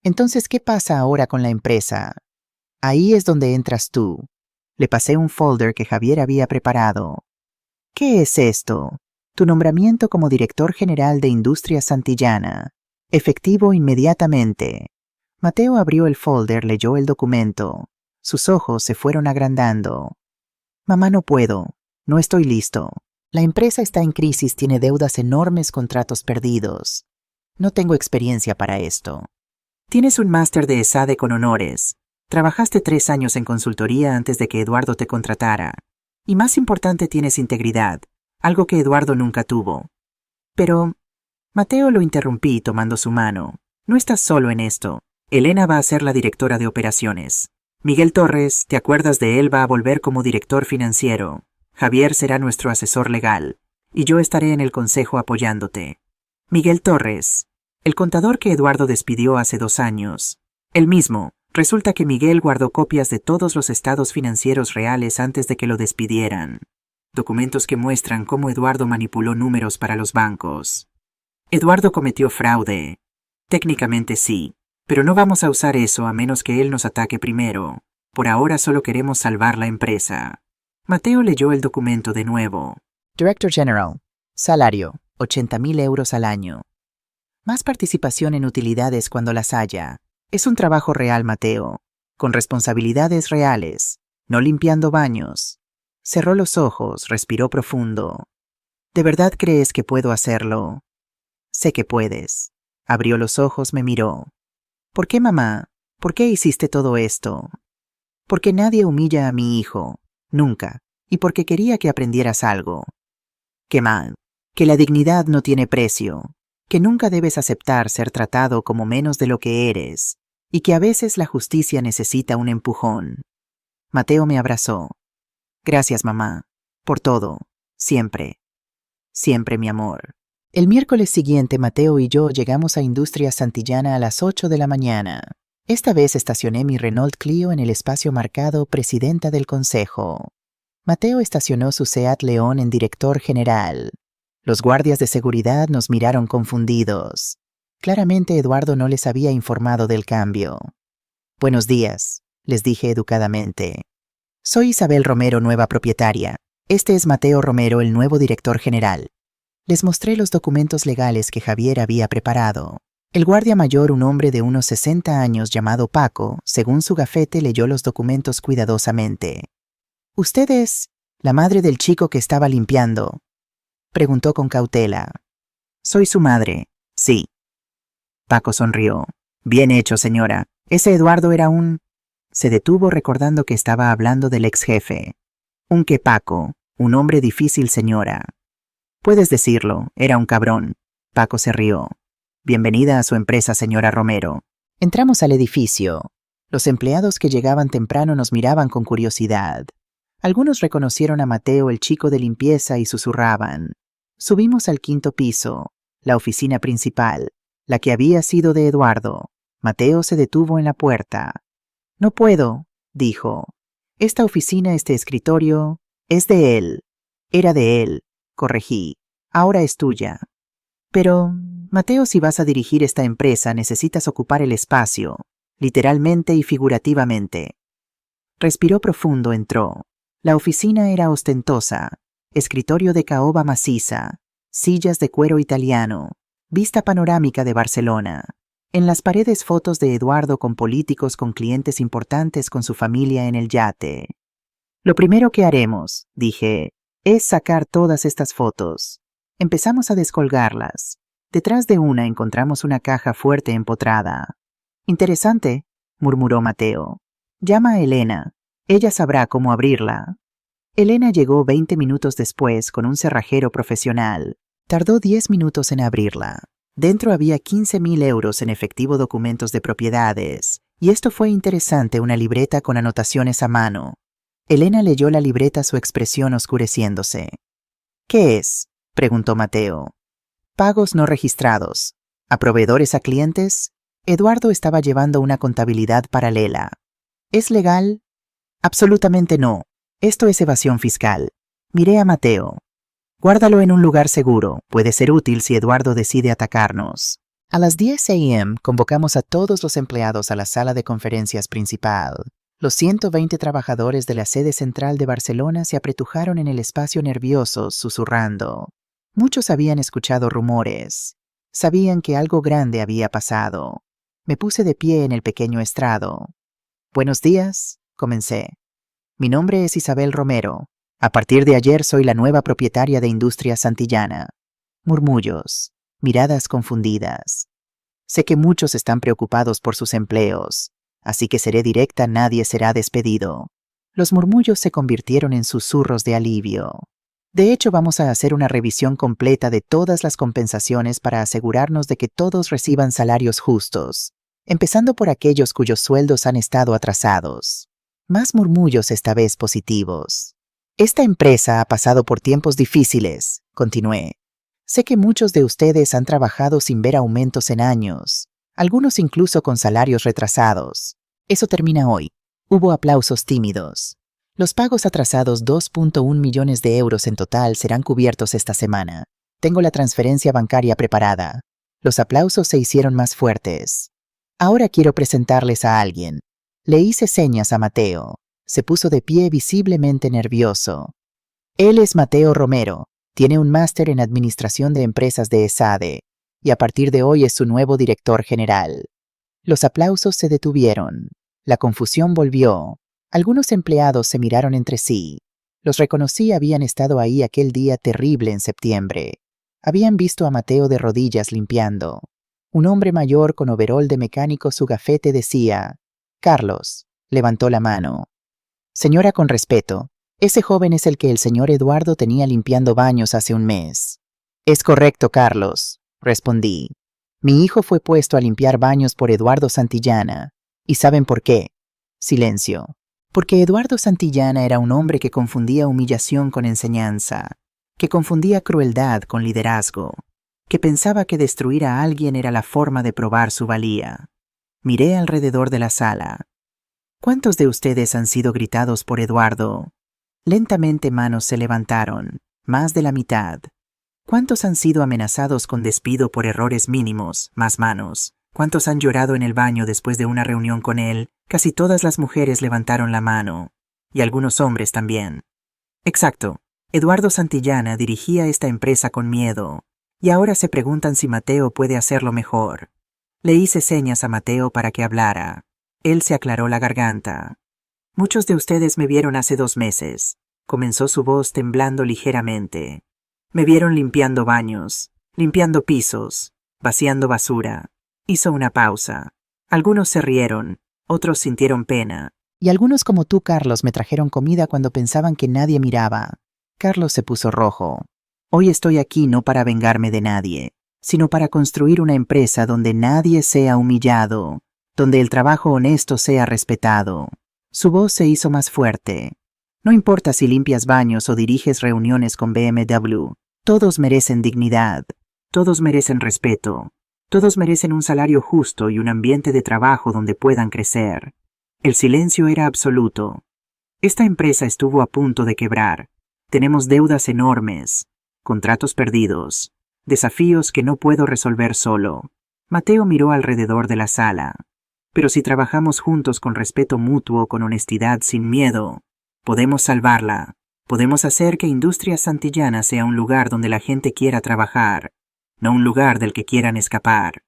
Speaker 1: Entonces, ¿qué pasa ahora con la empresa? Ahí es donde entras tú. Le pasé un folder que Javier había preparado. ¿Qué es esto? Tu nombramiento como director general de Industria Santillana. Efectivo inmediatamente. Mateo abrió el folder, leyó el documento. Sus ojos se fueron agrandando. Mamá, no puedo. No estoy listo. La empresa está en crisis, tiene deudas enormes, contratos perdidos. No tengo experiencia para esto.
Speaker 2: Tienes un máster de ESADE con honores. Trabajaste 3 años en consultoría antes de que Eduardo te contratara. Y más importante, tienes integridad, algo que Eduardo nunca tuvo. Pero, Mateo, lo interrumpí tomando su mano. No estás solo en esto. Elena va a ser la directora de operaciones. Miguel Torres, ¿te acuerdas de él? Va a volver como director financiero. Javier será nuestro asesor legal. Y yo estaré en el consejo apoyándote. Miguel Torres, el contador que Eduardo despidió hace 2 años. El mismo. Resulta que Miguel guardó copias de todos los estados financieros reales antes de que lo despidieran. Documentos que muestran cómo Eduardo manipuló números para los bancos. Eduardo cometió fraude. Técnicamente sí, pero no vamos a usar eso a menos que él nos ataque primero. Por ahora solo queremos salvar la empresa. Mateo leyó el documento de nuevo.
Speaker 1: Director General. Salario, 80.000 euros al año. Más participación en utilidades cuando las haya. Es un trabajo real, Mateo, con responsabilidades reales, no limpiando baños. Cerró los ojos, respiró profundo. ¿De verdad crees que puedo hacerlo? Sé que puedes. Abrió los ojos, me miró. ¿Por qué, mamá? ¿Por qué hiciste todo esto? Porque nadie humilla a mi hijo, nunca, y porque quería que aprendieras algo. ¿Qué mal? Que la dignidad no tiene precio, que nunca debes aceptar ser tratado como menos de lo que eres, y que a veces la justicia necesita un empujón. Mateo me abrazó. Gracias, mamá, por todo, siempre. Siempre, mi amor. El miércoles siguiente, Mateo y yo llegamos a Industria Santillana a las 8 de la mañana. Esta vez estacioné mi Renault Clio en el espacio marcado Presidenta del Consejo. Mateo estacionó su Seat León en Director General. Los guardias de seguridad nos miraron confundidos. Claramente Eduardo no les había informado del cambio. Buenos días, les dije educadamente. Soy Isabel Romero, nueva propietaria. Este es Mateo Romero, el nuevo director general. Les mostré los documentos legales que Javier había preparado. El guardia mayor, un hombre de unos 60 años llamado Paco, según su gafete, leyó los documentos cuidadosamente. ¿Usted es la madre del chico que estaba limpiando?, preguntó con cautela. Soy su madre, sí. Paco sonrió. Bien hecho, señora. Ese Eduardo era un... Se detuvo recordando que estaba hablando del ex jefe. ¿Un qué, Paco? Un hombre difícil, señora. Puedes decirlo, era un cabrón. Paco se rió. Bienvenida a su empresa, señora Romero. Entramos al edificio. Los empleados que llegaban temprano nos miraban con curiosidad. Algunos reconocieron a Mateo, el chico de limpieza, y susurraban. Subimos al 5º piso, la oficina principal, la que había sido de Eduardo. Mateo se detuvo en la puerta. No puedo, dijo. Esta oficina, este escritorio, es de él. Era de él, corregí. Ahora es tuya. Pero, Mateo, si vas a dirigir esta empresa, necesitas ocupar el espacio, literalmente y figurativamente. Respiró profundo, entró. La oficina era ostentosa. Escritorio de caoba maciza, sillas de cuero italiano, vista panorámica de Barcelona. En las paredes fotos de Eduardo con políticos, con clientes importantes, con su familia en el yate. Lo primero que haremos, dije, es sacar todas estas fotos. Empezamos a descolgarlas. Detrás de una encontramos una caja fuerte empotrada. Interesante, murmuró Mateo. Llama a Elena. Ella sabrá cómo abrirla. Elena llegó 20 minutos después con un cerrajero profesional. Tardó 10 minutos en abrirla. Dentro había 15.000 euros en efectivo, documentos de propiedades. Y esto fue interesante, una libreta con anotaciones a mano. Elena leyó la libreta, su expresión oscureciéndose. ¿Qué es?, preguntó Mateo. Pagos no registrados. ¿A proveedores, a clientes? Eduardo estaba llevando una contabilidad paralela. ¿Es legal? Absolutamente no. Esto es evasión fiscal. Miré a Mateo. Guárdalo en un lugar seguro. Puede ser útil si Eduardo decide atacarnos. A las 10 a.m. convocamos a todos los empleados a la sala de conferencias principal. Los 120 trabajadores de la sede central de Barcelona se apretujaron en el espacio nerviosos, susurrando. Muchos habían escuchado rumores. Sabían que algo grande había pasado. Me puse de pie en el pequeño estrado. Buenos días, comencé. Mi nombre es Isabel Romero. A partir de ayer soy la nueva propietaria de Industria Santillana. Murmullos, miradas confundidas. Sé que muchos están preocupados por sus empleos, así que seré directa, nadie será despedido. Los murmullos se convirtieron en susurros de alivio. De hecho, vamos a hacer una revisión completa de todas las compensaciones para asegurarnos de que todos reciban salarios justos, empezando por aquellos cuyos sueldos han estado atrasados. Más murmullos, esta vez positivos. Esta empresa ha pasado por tiempos difíciles, continué. Sé que muchos de ustedes han trabajado sin ver aumentos en años, algunos incluso con salarios retrasados. Eso termina hoy. Hubo aplausos tímidos. Los pagos atrasados, 2.1 millones de euros en total, serán cubiertos esta semana. Tengo la transferencia bancaria preparada. Los aplausos se hicieron más fuertes. Ahora quiero presentarles a alguien. Le hice señas a Mateo. Se puso de pie visiblemente nervioso. Él es Mateo Romero. Tiene un máster en Administración de Empresas de ESADE, y a partir de hoy es su nuevo director general. Los aplausos se detuvieron. La confusión volvió. Algunos empleados se miraron entre sí. Los reconocí, habían estado ahí aquel día terrible en septiembre. Habían visto a Mateo de rodillas limpiando. Un hombre mayor con overol de mecánico, su gafete decía: Carlos. Levantó la mano. Señora, con respeto. Ese joven es el que el señor Eduardo tenía limpiando baños hace un mes. Es correcto, Carlos, respondí. Mi hijo fue puesto a limpiar baños por Eduardo Santillana. ¿Y saben por qué? Silencio. Porque Eduardo Santillana era un hombre que confundía humillación con enseñanza, que confundía crueldad con liderazgo, que pensaba que destruir a alguien era la forma de probar su valía. Miré alrededor de la sala. ¿Cuántos de ustedes han sido gritados por Eduardo? Lentamente manos se levantaron, más de la mitad. ¿Cuántos han sido amenazados con despido por errores mínimos? Más manos. ¿Cuántos han llorado en el baño después de una reunión con él? Casi todas las mujeres levantaron la mano. Y algunos hombres también. Exacto. Eduardo Santillana dirigía esta empresa con miedo. Y ahora se preguntan si Mateo puede hacerlo mejor. Le hice señas a Mateo para que hablara. Él se aclaró la garganta. Muchos de ustedes me vieron hace 2 meses. Comenzó su voz temblando ligeramente. Me vieron limpiando baños, limpiando pisos, vaciando basura. Hizo una pausa. Algunos se rieron, otros sintieron pena. Y algunos como tú, Carlos, me trajeron comida cuando pensaban que nadie miraba. Carlos se puso rojo. Hoy estoy aquí no para vengarme de nadie, sino para construir una empresa donde nadie sea humillado, donde el trabajo honesto sea respetado. Su voz se hizo más fuerte. No importa si limpias baños o diriges reuniones con BMW, todos merecen dignidad, todos merecen respeto, todos merecen un salario justo y un ambiente de trabajo donde puedan crecer. El silencio era absoluto. Esta empresa estuvo a punto de quebrar. Tenemos deudas enormes, contratos perdidos, desafíos que no puedo resolver solo. Mateo miró alrededor de la sala. Pero si trabajamos juntos con respeto mutuo, con honestidad, sin miedo, podemos salvarla. Podemos hacer que Industrias Santillana sea un lugar donde la gente quiera trabajar, no un lugar del que quieran escapar.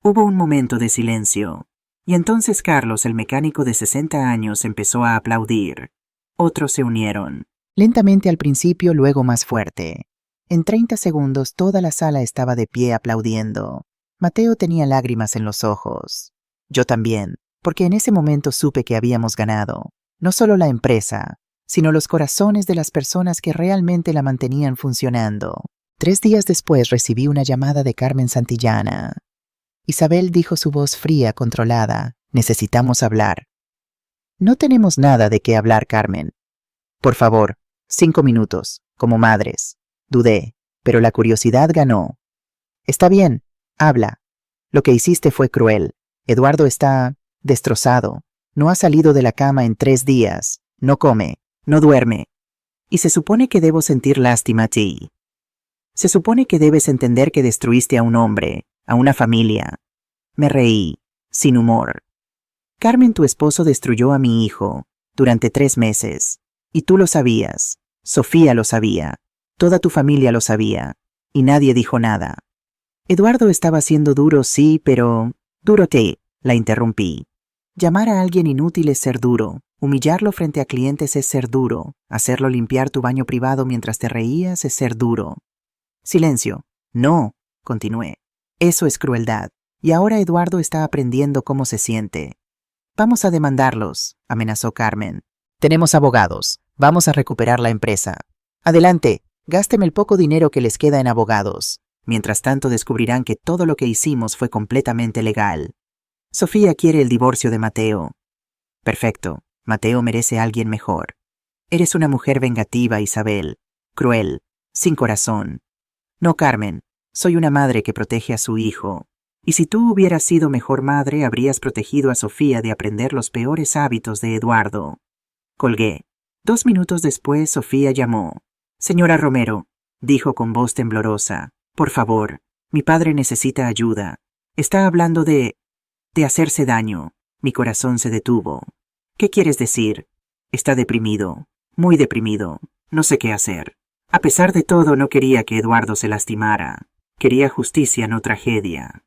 Speaker 1: Hubo un momento de silencio, y entonces Carlos, el mecánico de 60 años, empezó a aplaudir. Otros se unieron. Lentamente al principio, luego más fuerte. En 30 segundos toda la sala estaba de pie aplaudiendo. Mateo tenía lágrimas en los ojos. Yo también, porque en ese momento supe que habíamos ganado, no solo la empresa, sino los corazones de las personas que realmente la mantenían funcionando. 3 días después recibí una llamada de Carmen Santillana. Isabel, dijo su voz fría, controlada, necesitamos hablar. No tenemos nada de qué hablar, Carmen. Por favor, 5 minutos, como madres. Dudé, pero la curiosidad ganó. Está bien, habla. Lo que hiciste fue cruel. Eduardo está destrozado. No ha salido de la cama en 3 días. No come, no duerme. Y se supone que debo sentir lástima a ti. Se supone que debes entender que destruiste a un hombre, a una familia. Me reí, sin humor. Carmen, tu esposo destruyó a mi hijo durante 3 meses. Y tú lo sabías. Sofía lo sabía. Toda tu familia lo sabía. Y nadie dijo nada. Eduardo estaba siendo duro, sí, pero... Duro te, la interrumpí. Llamar a alguien inútil es ser duro. Humillarlo frente a clientes es ser duro. Hacerlo limpiar tu baño privado mientras te reías es ser duro. Silencio. No, continué. Eso es crueldad.
Speaker 2: Y ahora Eduardo está aprendiendo cómo se siente. Vamos a demandarlos, amenazó Carmen.
Speaker 1: Tenemos abogados. Vamos a recuperar la empresa. Adelante, gásteme el poco dinero que les queda en abogados.
Speaker 2: Mientras tanto descubrirán que todo lo que hicimos fue completamente legal. Sofía quiere el divorcio de Mateo. Perfecto, Mateo merece a alguien mejor. Eres una mujer vengativa, Isabel. Cruel, sin corazón. No, Carmen, soy una madre que protege a su hijo. Y si tú hubieras sido mejor madre, habrías protegido a Sofía de aprender los peores hábitos de Eduardo. Colgué. 2 minutos después, Sofía llamó. Señora Romero, dijo con voz temblorosa. Por favor, mi padre necesita ayuda. Está hablando de hacerse daño. Mi corazón se detuvo. ¿Qué quieres decir? Está deprimido. Muy deprimido. No sé qué hacer. A pesar de todo, no quería que Eduardo se lastimara. Quería justicia, no tragedia.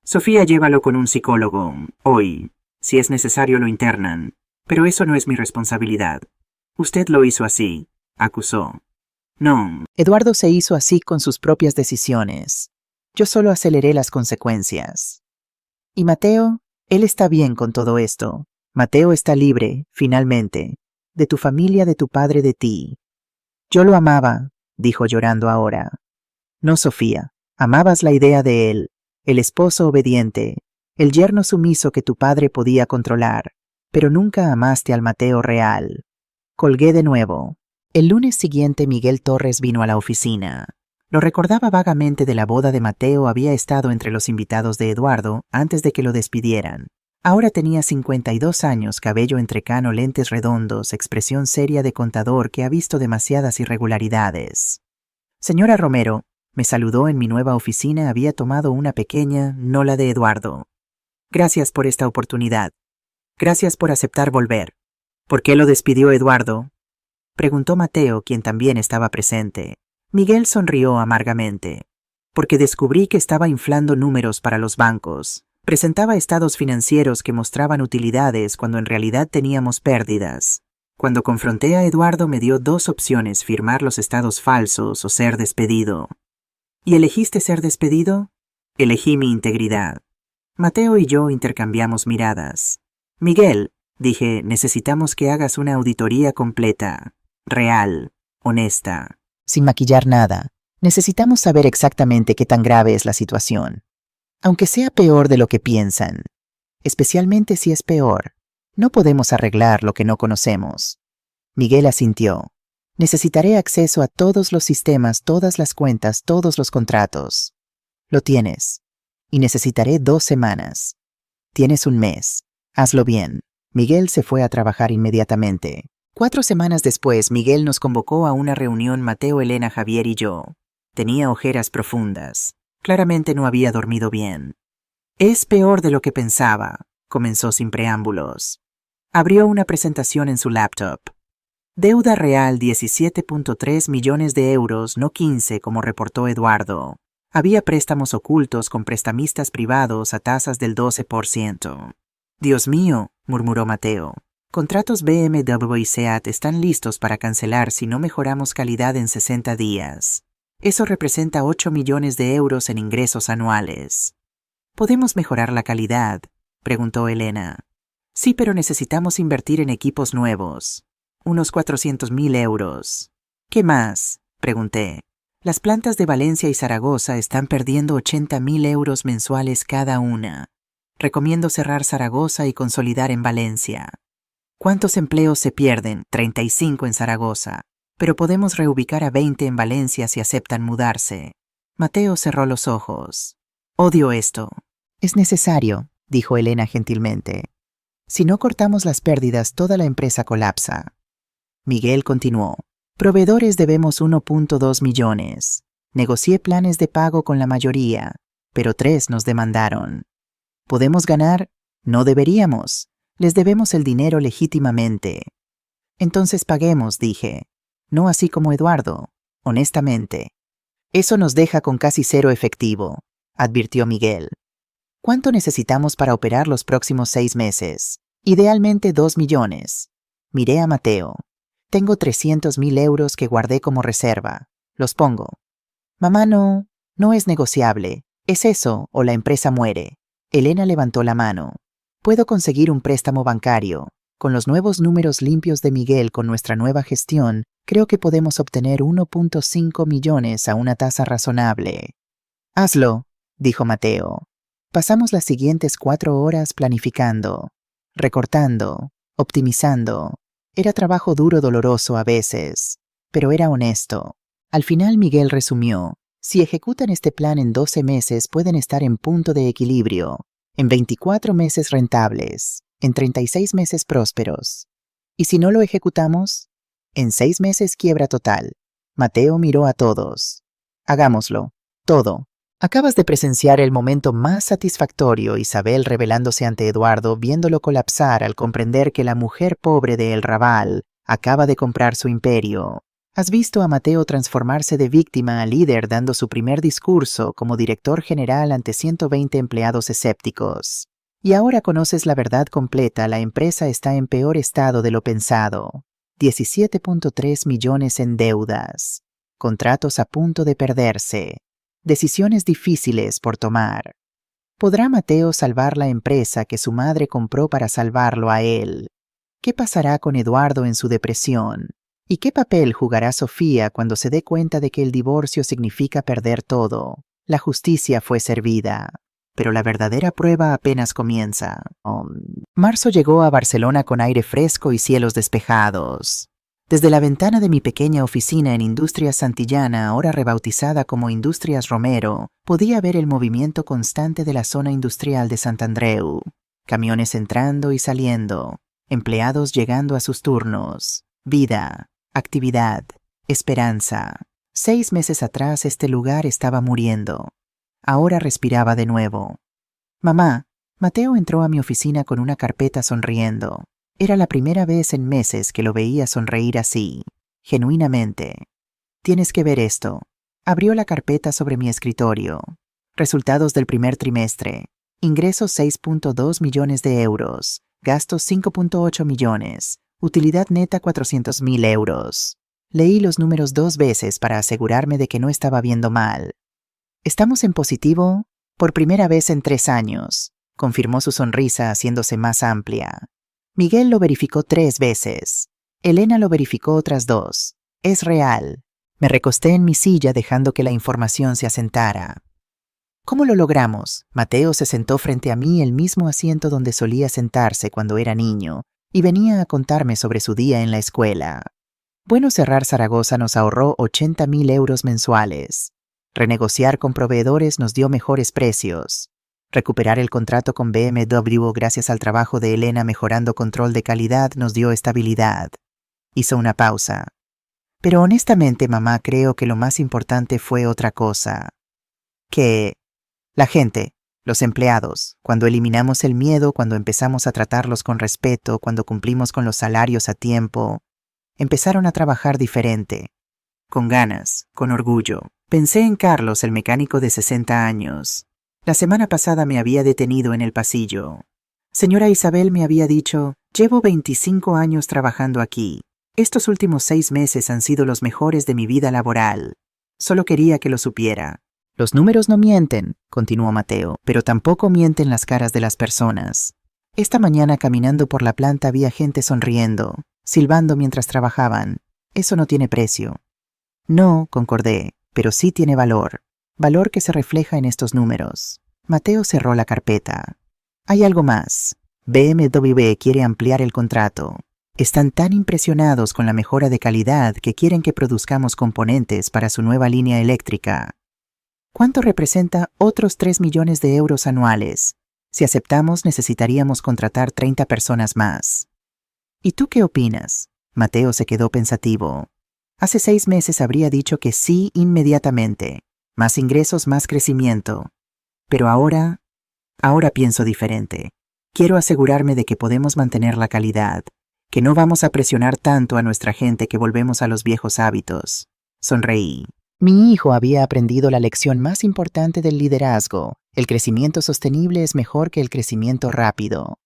Speaker 2: Sofía, llévalo con un psicólogo. Hoy. Si es necesario, lo internan. Pero eso no es mi responsabilidad. Usted lo hizo así, acusó. No.
Speaker 1: Eduardo se hizo así con sus propias decisiones. Yo solo aceleré las consecuencias. ¿Y Mateo? Él está bien con todo esto. Mateo está libre, finalmente. De tu familia, de tu padre, de ti. Yo lo amaba, dijo llorando ahora. No, Sofía. Amabas la idea de él, el esposo obediente, el yerno sumiso que tu padre podía controlar, pero nunca amaste al Mateo real. Colgué de nuevo. El lunes siguiente Miguel Torres vino a la oficina. Lo recordaba vagamente de la boda de Mateo, había estado entre los invitados de Eduardo antes de que lo despidieran. Ahora tenía 52 años, cabello entrecano, lentes redondos, expresión seria de contador que ha visto demasiadas irregularidades. Señora Romero, me saludó en mi nueva oficina, había tomado una pequeña, no la de Eduardo. Gracias por esta oportunidad. Gracias por aceptar volver. ¿Por qué lo despidió Eduardo? Preguntó Mateo, quien también estaba presente. Miguel sonrió amargamente. Porque descubrí que estaba inflando números para los bancos. Presentaba estados financieros que mostraban utilidades cuando en realidad teníamos pérdidas. Cuando confronté a Eduardo me dio 2 opciones, firmar los estados falsos o ser despedido. ¿Y elegiste ser despedido? Elegí mi integridad. Mateo y yo intercambiamos miradas. Miguel, dije, necesitamos que hagas una auditoría completa, real, honesta. Sin maquillar nada. Necesitamos saber exactamente qué tan grave es la situación. Aunque sea peor de lo que piensan. Especialmente si es peor. No podemos arreglar lo que no conocemos. Miguel asintió. Necesitaré acceso a todos los sistemas, todas las cuentas, todos los contratos. Lo tienes. Y necesitaré 2 semanas. Tienes 1 mes. Hazlo bien. Miguel se fue a trabajar inmediatamente. 4 semanas después, Miguel nos convocó a una reunión, Mateo, Elena, Javier y yo. Tenía ojeras profundas. Claramente no había dormido bien. Es peor de lo que pensaba, comenzó sin preámbulos. Abrió una presentación en su laptop. Deuda real 17.3 millones de euros, no 15 como reportó Eduardo. Había préstamos ocultos con prestamistas privados a tasas del 12%. Dios mío, murmuró Mateo. Contratos BMW y SEAT están listos para cancelar si no mejoramos calidad en 60 días. Eso representa 8 millones de euros en ingresos anuales. ¿Podemos mejorar la calidad?, preguntó Elena. Sí, pero necesitamos invertir en equipos nuevos. Unos 400.000 euros. ¿Qué más?, pregunté. Las plantas de Valencia y Zaragoza están perdiendo 80.000 euros mensuales cada una. Recomiendo cerrar Zaragoza y consolidar en Valencia. ¿Cuántos empleos se pierden? 35 en Zaragoza. Pero podemos reubicar a 20 en Valencia si aceptan mudarse. Mateo cerró los ojos. Odio esto. Es necesario, dijo Elena gentilmente. Si no cortamos las pérdidas, toda la empresa colapsa. Miguel continuó. Proveedores debemos 1.2 millones. Negocié planes de pago con la mayoría, pero 3 nos demandaron. ¿Podemos ganar? No deberíamos. Les debemos el dinero legítimamente. Entonces paguemos, dije. No así como Eduardo, honestamente. Eso nos deja con casi 0 efectivo, advirtió Miguel. ¿Cuánto necesitamos para operar los próximos 6 meses? Idealmente 2 millones. Miré a Mateo. Tengo 300.000 euros que guardé como reserva. Los pongo. Mamá, no es negociable. Es eso o la empresa muere. Elena levantó la mano. Puedo conseguir un préstamo bancario. Con los nuevos números limpios de Miguel con nuestra nueva gestión, creo que podemos obtener 1.5 millones a una tasa razonable. Hazlo, dijo Mateo. Pasamos las siguientes 4 horas planificando, recortando, optimizando. Era trabajo duro, doloroso a veces, pero era honesto. Al final Miguel resumió: si ejecutan este plan en 12 meses pueden estar en punto de equilibrio, en 24 meses rentables, en 36 meses prósperos. ¿Y si no lo ejecutamos? En 6 meses quiebra total. Mateo miró a todos. Hagámoslo. Todo. Acabas de presenciar el momento más satisfactorio, Isabel revelándose ante Eduardo, viéndolo colapsar al comprender que la mujer pobre de El Raval acaba de comprar su imperio. Has visto a Mateo transformarse de víctima a líder dando su primer discurso como director general ante 120 empleados escépticos. Y ahora conoces la verdad completa, la empresa está en peor estado de lo pensado. 17.3 millones en deudas. Contratos a punto de perderse. Decisiones difíciles por tomar. ¿Podrá Mateo salvar la empresa que su madre compró para salvarlo a él? ¿Qué pasará con Eduardo en su depresión? ¿Y qué papel jugará Sofía cuando se dé cuenta de que el divorcio significa perder todo? La justicia fue servida, pero la verdadera prueba apenas comienza. Marzo llegó a Barcelona con aire fresco y cielos despejados. Desde la ventana de mi pequeña oficina en Industrias Santillana, ahora rebautizada como Industrias Romero, podía ver el movimiento constante de la zona industrial de Sant Andreu. Camiones entrando y saliendo, empleados llegando a sus turnos, vida, actividad, esperanza. 6 meses atrás este lugar estaba muriendo. Ahora respiraba de nuevo. Mamá, Mateo entró a mi oficina con una carpeta sonriendo. Era la primera vez en meses que lo veía sonreír así, genuinamente. Tienes que ver esto. Abrió la carpeta sobre mi escritorio. Resultados del primer trimestre. Ingresos 6.2 millones de euros. Gastos 5.8 millones. Utilidad neta 400.000 euros. Leí los números 2 veces para asegurarme de que no estaba viendo mal. ¿Estamos en positivo? Por primera vez en 3 años, confirmó su sonrisa haciéndose más amplia. Miguel lo verificó 3 veces. Elena lo verificó otras 2. Es real. Me recosté en mi silla dejando que la información se asentara. ¿Cómo lo logramos? Mateo se sentó frente a mí, el mismo asiento donde solía sentarse cuando era niño, y venía a contarme sobre su día en la escuela. Bueno, cerrar Zaragoza nos ahorró 80.000 euros mensuales. Renegociar con proveedores nos dio mejores precios. Recuperar el contrato con BMW gracias al trabajo de Elena mejorando control de calidad nos dio estabilidad. Hizo una pausa. Pero honestamente, mamá, creo que lo más importante fue otra cosa. Que la gente, los empleados, cuando eliminamos el miedo, cuando empezamos a tratarlos con respeto, cuando cumplimos con los salarios a tiempo, empezaron a trabajar diferente. Con ganas, con orgullo. Pensé en Carlos, el mecánico de 60 años. La semana pasada me había detenido en el pasillo. Señora Isabel, me había dicho, llevo 25 años trabajando aquí. Estos últimos 6 meses han sido los mejores de mi vida laboral. Solo quería que lo supiera. Los números no mienten, continuó Mateo, pero tampoco mienten las caras de las personas. Esta mañana caminando por la planta había gente sonriendo, silbando mientras trabajaban. Eso no tiene precio. No, concordé, pero sí tiene valor. Valor que se refleja en estos números. Mateo cerró la carpeta. Hay algo más. BMW quiere ampliar el contrato. Están tan impresionados con la mejora de calidad que quieren que produzcamos componentes para su nueva línea eléctrica. ¿Cuánto representa otros 3 millones de euros anuales? Si aceptamos, necesitaríamos contratar 30 personas más. ¿Y tú qué opinas? Mateo se quedó pensativo. Hace 6 meses habría dicho que sí inmediatamente. Más ingresos, más crecimiento. Pero ahora pienso diferente. Quiero asegurarme de que podemos mantener la calidad, que no vamos a presionar tanto a nuestra gente que volvemos a los viejos hábitos. Sonreí. Mi hijo había aprendido la lección más importante del liderazgo. El crecimiento sostenible es mejor que el crecimiento rápido.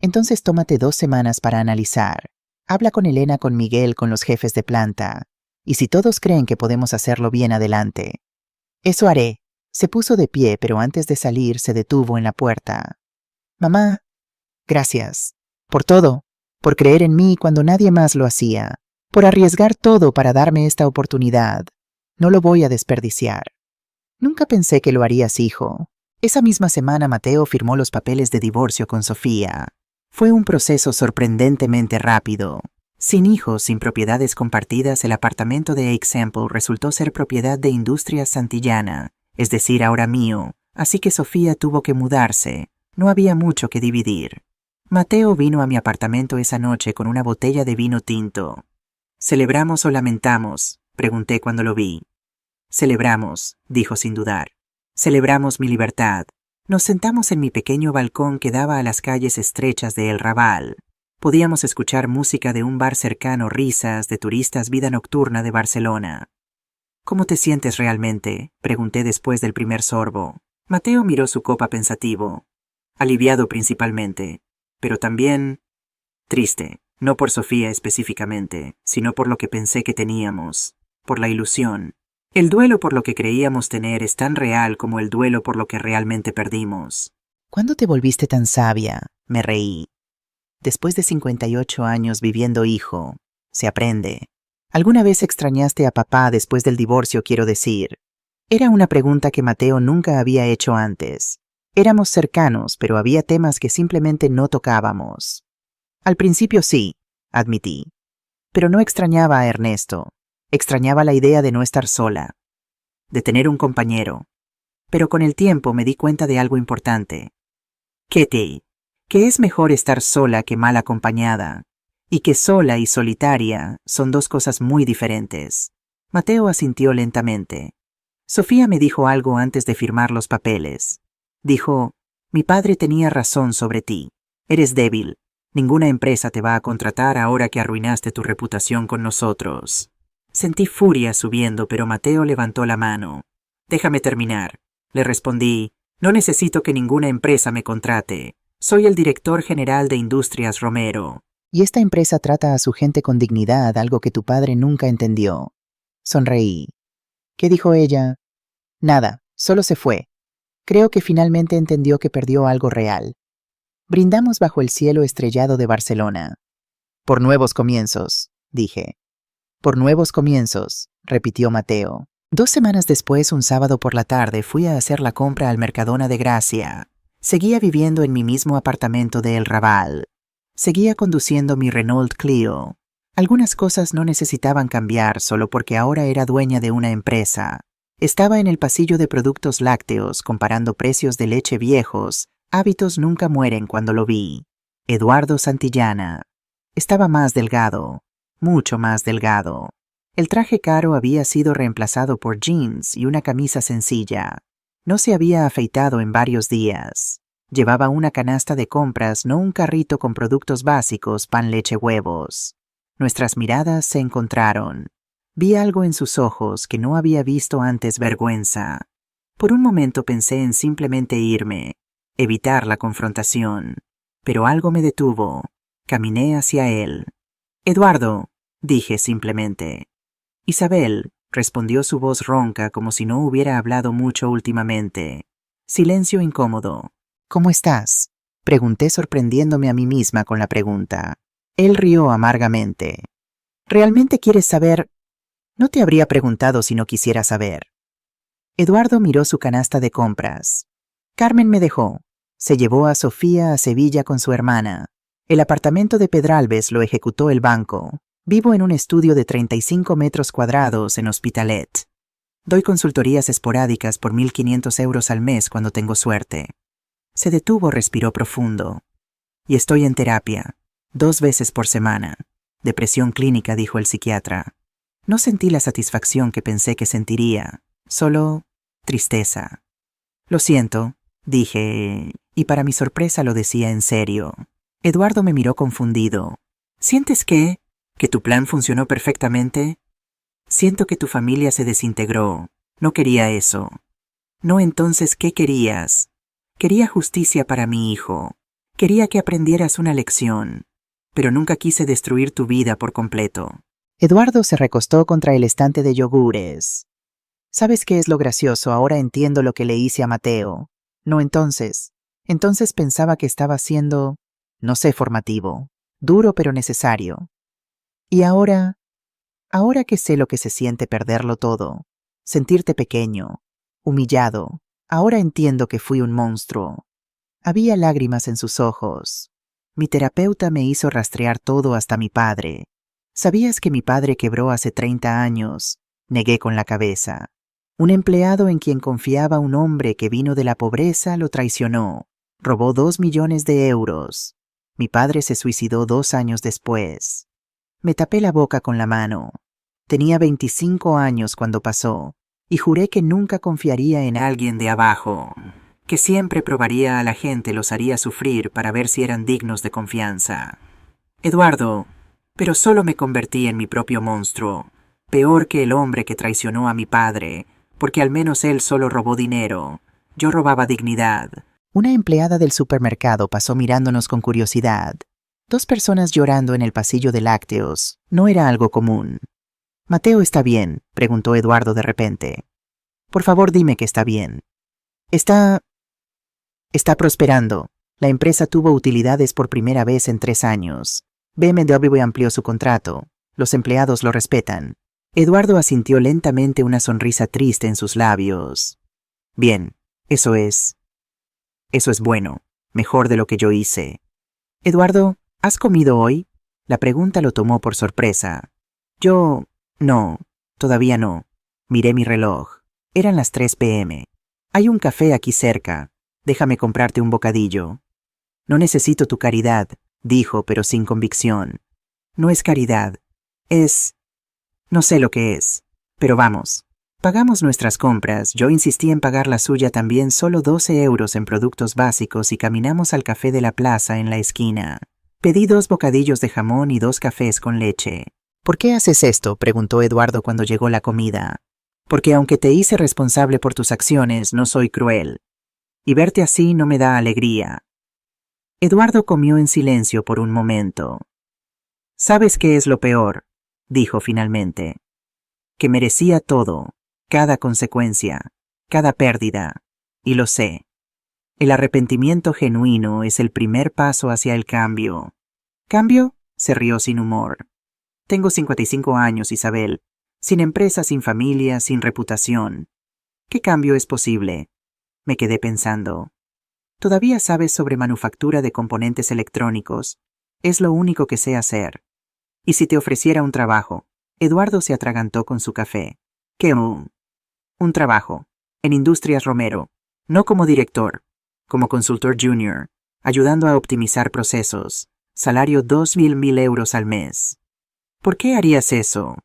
Speaker 1: Entonces tómate 2 semanas para analizar. Habla con Elena, con Miguel, con los jefes de planta. Y si todos creen que podemos hacerlo bien, adelante. Eso haré. Se puso de pie, pero antes de salir se detuvo en la puerta. Mamá, gracias. Por todo. Por creer en mí cuando nadie más lo hacía. Por arriesgar todo para darme esta oportunidad. No lo voy a desperdiciar. Nunca pensé que lo harías, hijo. Esa misma semana Mateo firmó los papeles de divorcio con Sofía. Fue un proceso sorprendentemente rápido. Sin hijos, sin propiedades compartidas, el apartamento de Example resultó ser propiedad de Industrias Santillana, es decir, ahora mío, así que Sofía tuvo que mudarse. No había mucho que dividir. Mateo vino a mi apartamento esa noche con una botella de vino tinto. ¿Celebramos o lamentamos?, pregunté cuando lo vi. Celebramos, dijo sin dudar. Celebramos mi libertad. Nos sentamos en mi pequeño balcón que daba a las calles estrechas de El Raval. Podíamos escuchar música de un bar cercano, risas de turistas, vida nocturna de Barcelona. ¿Cómo te sientes realmente?, pregunté después del primer sorbo. Mateo miró su copa pensativo. Aliviado principalmente, pero también triste, no por Sofía específicamente, sino por lo que pensé que teníamos, por la ilusión. El duelo por lo que creíamos tener es tan real como el duelo por lo que realmente perdimos. ¿Cuándo te volviste tan sabia?, me reí. Después de 58 años viviendo, hijo, se aprende. ¿Alguna vez extrañaste a papá después del divorcio, quiero decir? Era una pregunta que Mateo nunca había hecho antes. Éramos cercanos, pero había temas que simplemente no tocábamos. Al principio sí, admití. Pero no extrañaba a Ernesto. Extrañaba la idea de no estar sola, de tener un compañero. Pero con el tiempo me di cuenta de algo importante. Que es mejor estar sola que mal acompañada, y que sola y solitaria son dos cosas muy diferentes. Mateo asintió lentamente. Sofía me dijo algo antes de firmar los papeles. Dijo, mi padre tenía razón sobre ti. Eres débil. Ninguna empresa te va a contratar ahora que arruinaste tu reputación con nosotros. Sentí furia subiendo, pero Mateo levantó la mano. Déjame terminar. Le respondí, no necesito que ninguna empresa me contrate. Soy el director general de Industrias Romero. Y esta empresa trata a su gente con dignidad, algo que tu padre nunca entendió. Sonreí. ¿Qué dijo ella? Nada, solo se fue. Creo que finalmente entendió que perdió algo real. Brindamos bajo el cielo estrellado de Barcelona. Por nuevos comienzos, dije. Por nuevos comienzos, repitió Mateo. 2 semanas después, un sábado por la tarde, fui a hacer la compra al Mercadona de Gracia. Seguía viviendo en mi mismo apartamento de El Raval. Seguía conduciendo mi Renault Clio. Algunas cosas no necesitaban cambiar solo porque ahora era dueña de una empresa. Estaba en el pasillo de productos lácteos comparando precios de leche viejos. Hábitos nunca mueren cuando lo vi. Eduardo Santillana. Estaba más delgado. Mucho más delgado. El traje caro había sido reemplazado por jeans y una camisa sencilla. No se había afeitado en varios días. Llevaba una canasta de compras, no un carrito con productos básicos, pan, leche, huevos. Nuestras miradas se encontraron. Vi algo en sus ojos que no había visto antes: vergüenza. Por un momento pensé en simplemente irme, evitar la confrontación. Pero algo me detuvo. Caminé hacia él. Eduardo, dije simplemente. Isabel, respondió su voz ronca como si no hubiera hablado mucho últimamente. Silencio incómodo. ¿Cómo estás?, pregunté sorprendiéndome a mí misma con la pregunta. Él rió amargamente. ¿Realmente quieres saber? No te habría preguntado si no quisiera saber. Eduardo miró su canasta de compras. Carmen me dejó. Se llevó a Sofía a Sevilla con su hermana. El apartamento de Pedralbes lo ejecutó el banco. Vivo en un estudio de 35 metros cuadrados en Hospitalet. Doy consultorías esporádicas por 1.500 euros al mes cuando tengo suerte. Se detuvo, respiró profundo. Y estoy en terapia, 2 veces por semana. Depresión clínica, dijo el psiquiatra. No sentí la satisfacción que pensé que sentiría, solo tristeza. Lo siento, dije, y para mi sorpresa lo decía en serio. Eduardo me miró confundido. ¿Sientes que tu plan funcionó perfectamente? Siento que tu familia se desintegró. No quería eso. No, entonces, ¿qué querías? Quería justicia para mi hijo. Quería que aprendieras una lección. Pero nunca quise destruir tu vida por completo. Eduardo se recostó contra el estante de yogures. ¿Sabes qué es lo gracioso? Ahora entiendo lo que le hice a Mateo. No entonces. Entonces pensaba que estaba siendo, no sé, formativo, duro pero necesario. Y ahora que sé lo que se siente perderlo todo, sentirte pequeño, humillado, ahora entiendo que fui un monstruo. Había lágrimas en sus ojos. Mi terapeuta me hizo rastrear todo hasta mi padre. ¿Sabías que mi padre quebró hace 30 años? Negué con la cabeza. Un empleado en quien confiaba un hombre que vino de la pobreza lo traicionó. Robó 2 millones de euros. Mi padre se suicidó 2 años después. Me tapé la boca con la mano. Tenía 25 años cuando pasó, y juré que nunca confiaría en alguien de abajo, que siempre probaría a la gente, los haría sufrir para ver si eran dignos de confianza. Eduardo, pero solo me convertí en mi propio monstruo, peor que el hombre que traicionó a mi padre, porque al menos él solo robó dinero. Yo robaba dignidad. Una empleada del supermercado pasó mirándonos con curiosidad. 2 personas llorando en el pasillo de lácteos no era algo común. «¿Mateo está bien?», preguntó Eduardo de repente. «Por favor, dime que está bien». Está prosperando. La empresa tuvo utilidades por primera vez en 3 años. BMW amplió su contrato. Los empleados lo respetan». Eduardo asintió lentamente, una sonrisa triste en sus labios. «Bien, eso es bueno, mejor de lo que yo hice». «Eduardo, ¿has comido hoy?». La pregunta lo tomó por sorpresa. «Yo... no, todavía no». Miré mi reloj. Eran las 3 p.m. «Hay un café aquí cerca. Déjame comprarte un bocadillo». «No necesito tu caridad», dijo, pero sin convicción. «No es caridad. No sé lo que es. Pero vamos». Pagamos nuestras compras. Yo insistí en pagar la suya también, solo 12 euros en productos básicos, y caminamos al café de la plaza en la esquina. Pedí 2 bocadillos de jamón y 2 cafés con leche. «¿Por qué haces esto?», preguntó Eduardo cuando llegó la comida. «Porque aunque te hice responsable por tus acciones, no soy cruel. Y verte así no me da alegría». Eduardo comió en silencio por un momento. «¿Sabes qué es lo peor?», dijo finalmente. «Que merecía todo, cada consecuencia, cada pérdida. Y lo sé. El arrepentimiento genuino es el primer paso hacia el cambio». «¿Cambio?», se rió sin humor. «Tengo 55 años, Isabel. Sin empresa, sin familia, sin reputación. ¿Qué cambio es posible?». Me quedé pensando. «¿Todavía sabes sobre manufactura de componentes electrónicos? Es lo único que sé hacer. ¿Y si te ofreciera un trabajo?». Eduardo se atragantó con su café. «¿Qué un trabajo? En Industrias Romero. No como director, como consultor junior, ayudando a optimizar procesos. Salario 2.000 euros al mes». «¿Por qué harías eso?».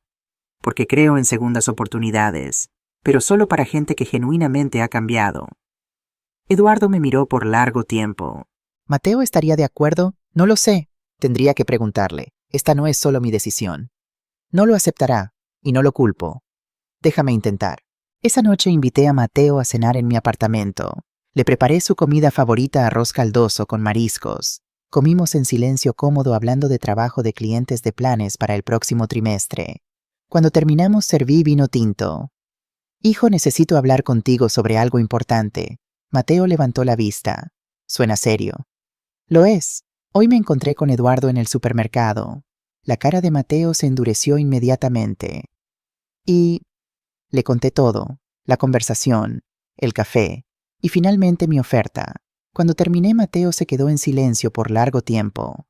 Speaker 1: «Porque creo en segundas oportunidades, pero solo para gente que genuinamente ha cambiado». Eduardo me miró por largo tiempo. «¿Mateo estaría de acuerdo? No lo sé. Tendría que preguntarle. Esta no es solo mi decisión». «No lo aceptará, y no lo culpo. Déjame intentar». Esa noche invité a Mateo a cenar en mi apartamento. Le preparé su comida favorita, arroz caldoso con mariscos. Comimos en silencio cómodo, hablando de trabajo, de clientes, de planes para el próximo trimestre. Cuando terminamos, serví vino tinto. «Hijo, necesito hablar contigo sobre algo importante». Mateo levantó la vista. «Suena serio». «Lo es. Hoy me encontré con Eduardo en el supermercado». La cara de Mateo se endureció inmediatamente. Y le conté todo, la conversación, el café, y finalmente mi oferta. Cuando terminé, Mateo se quedó en silencio por largo tiempo.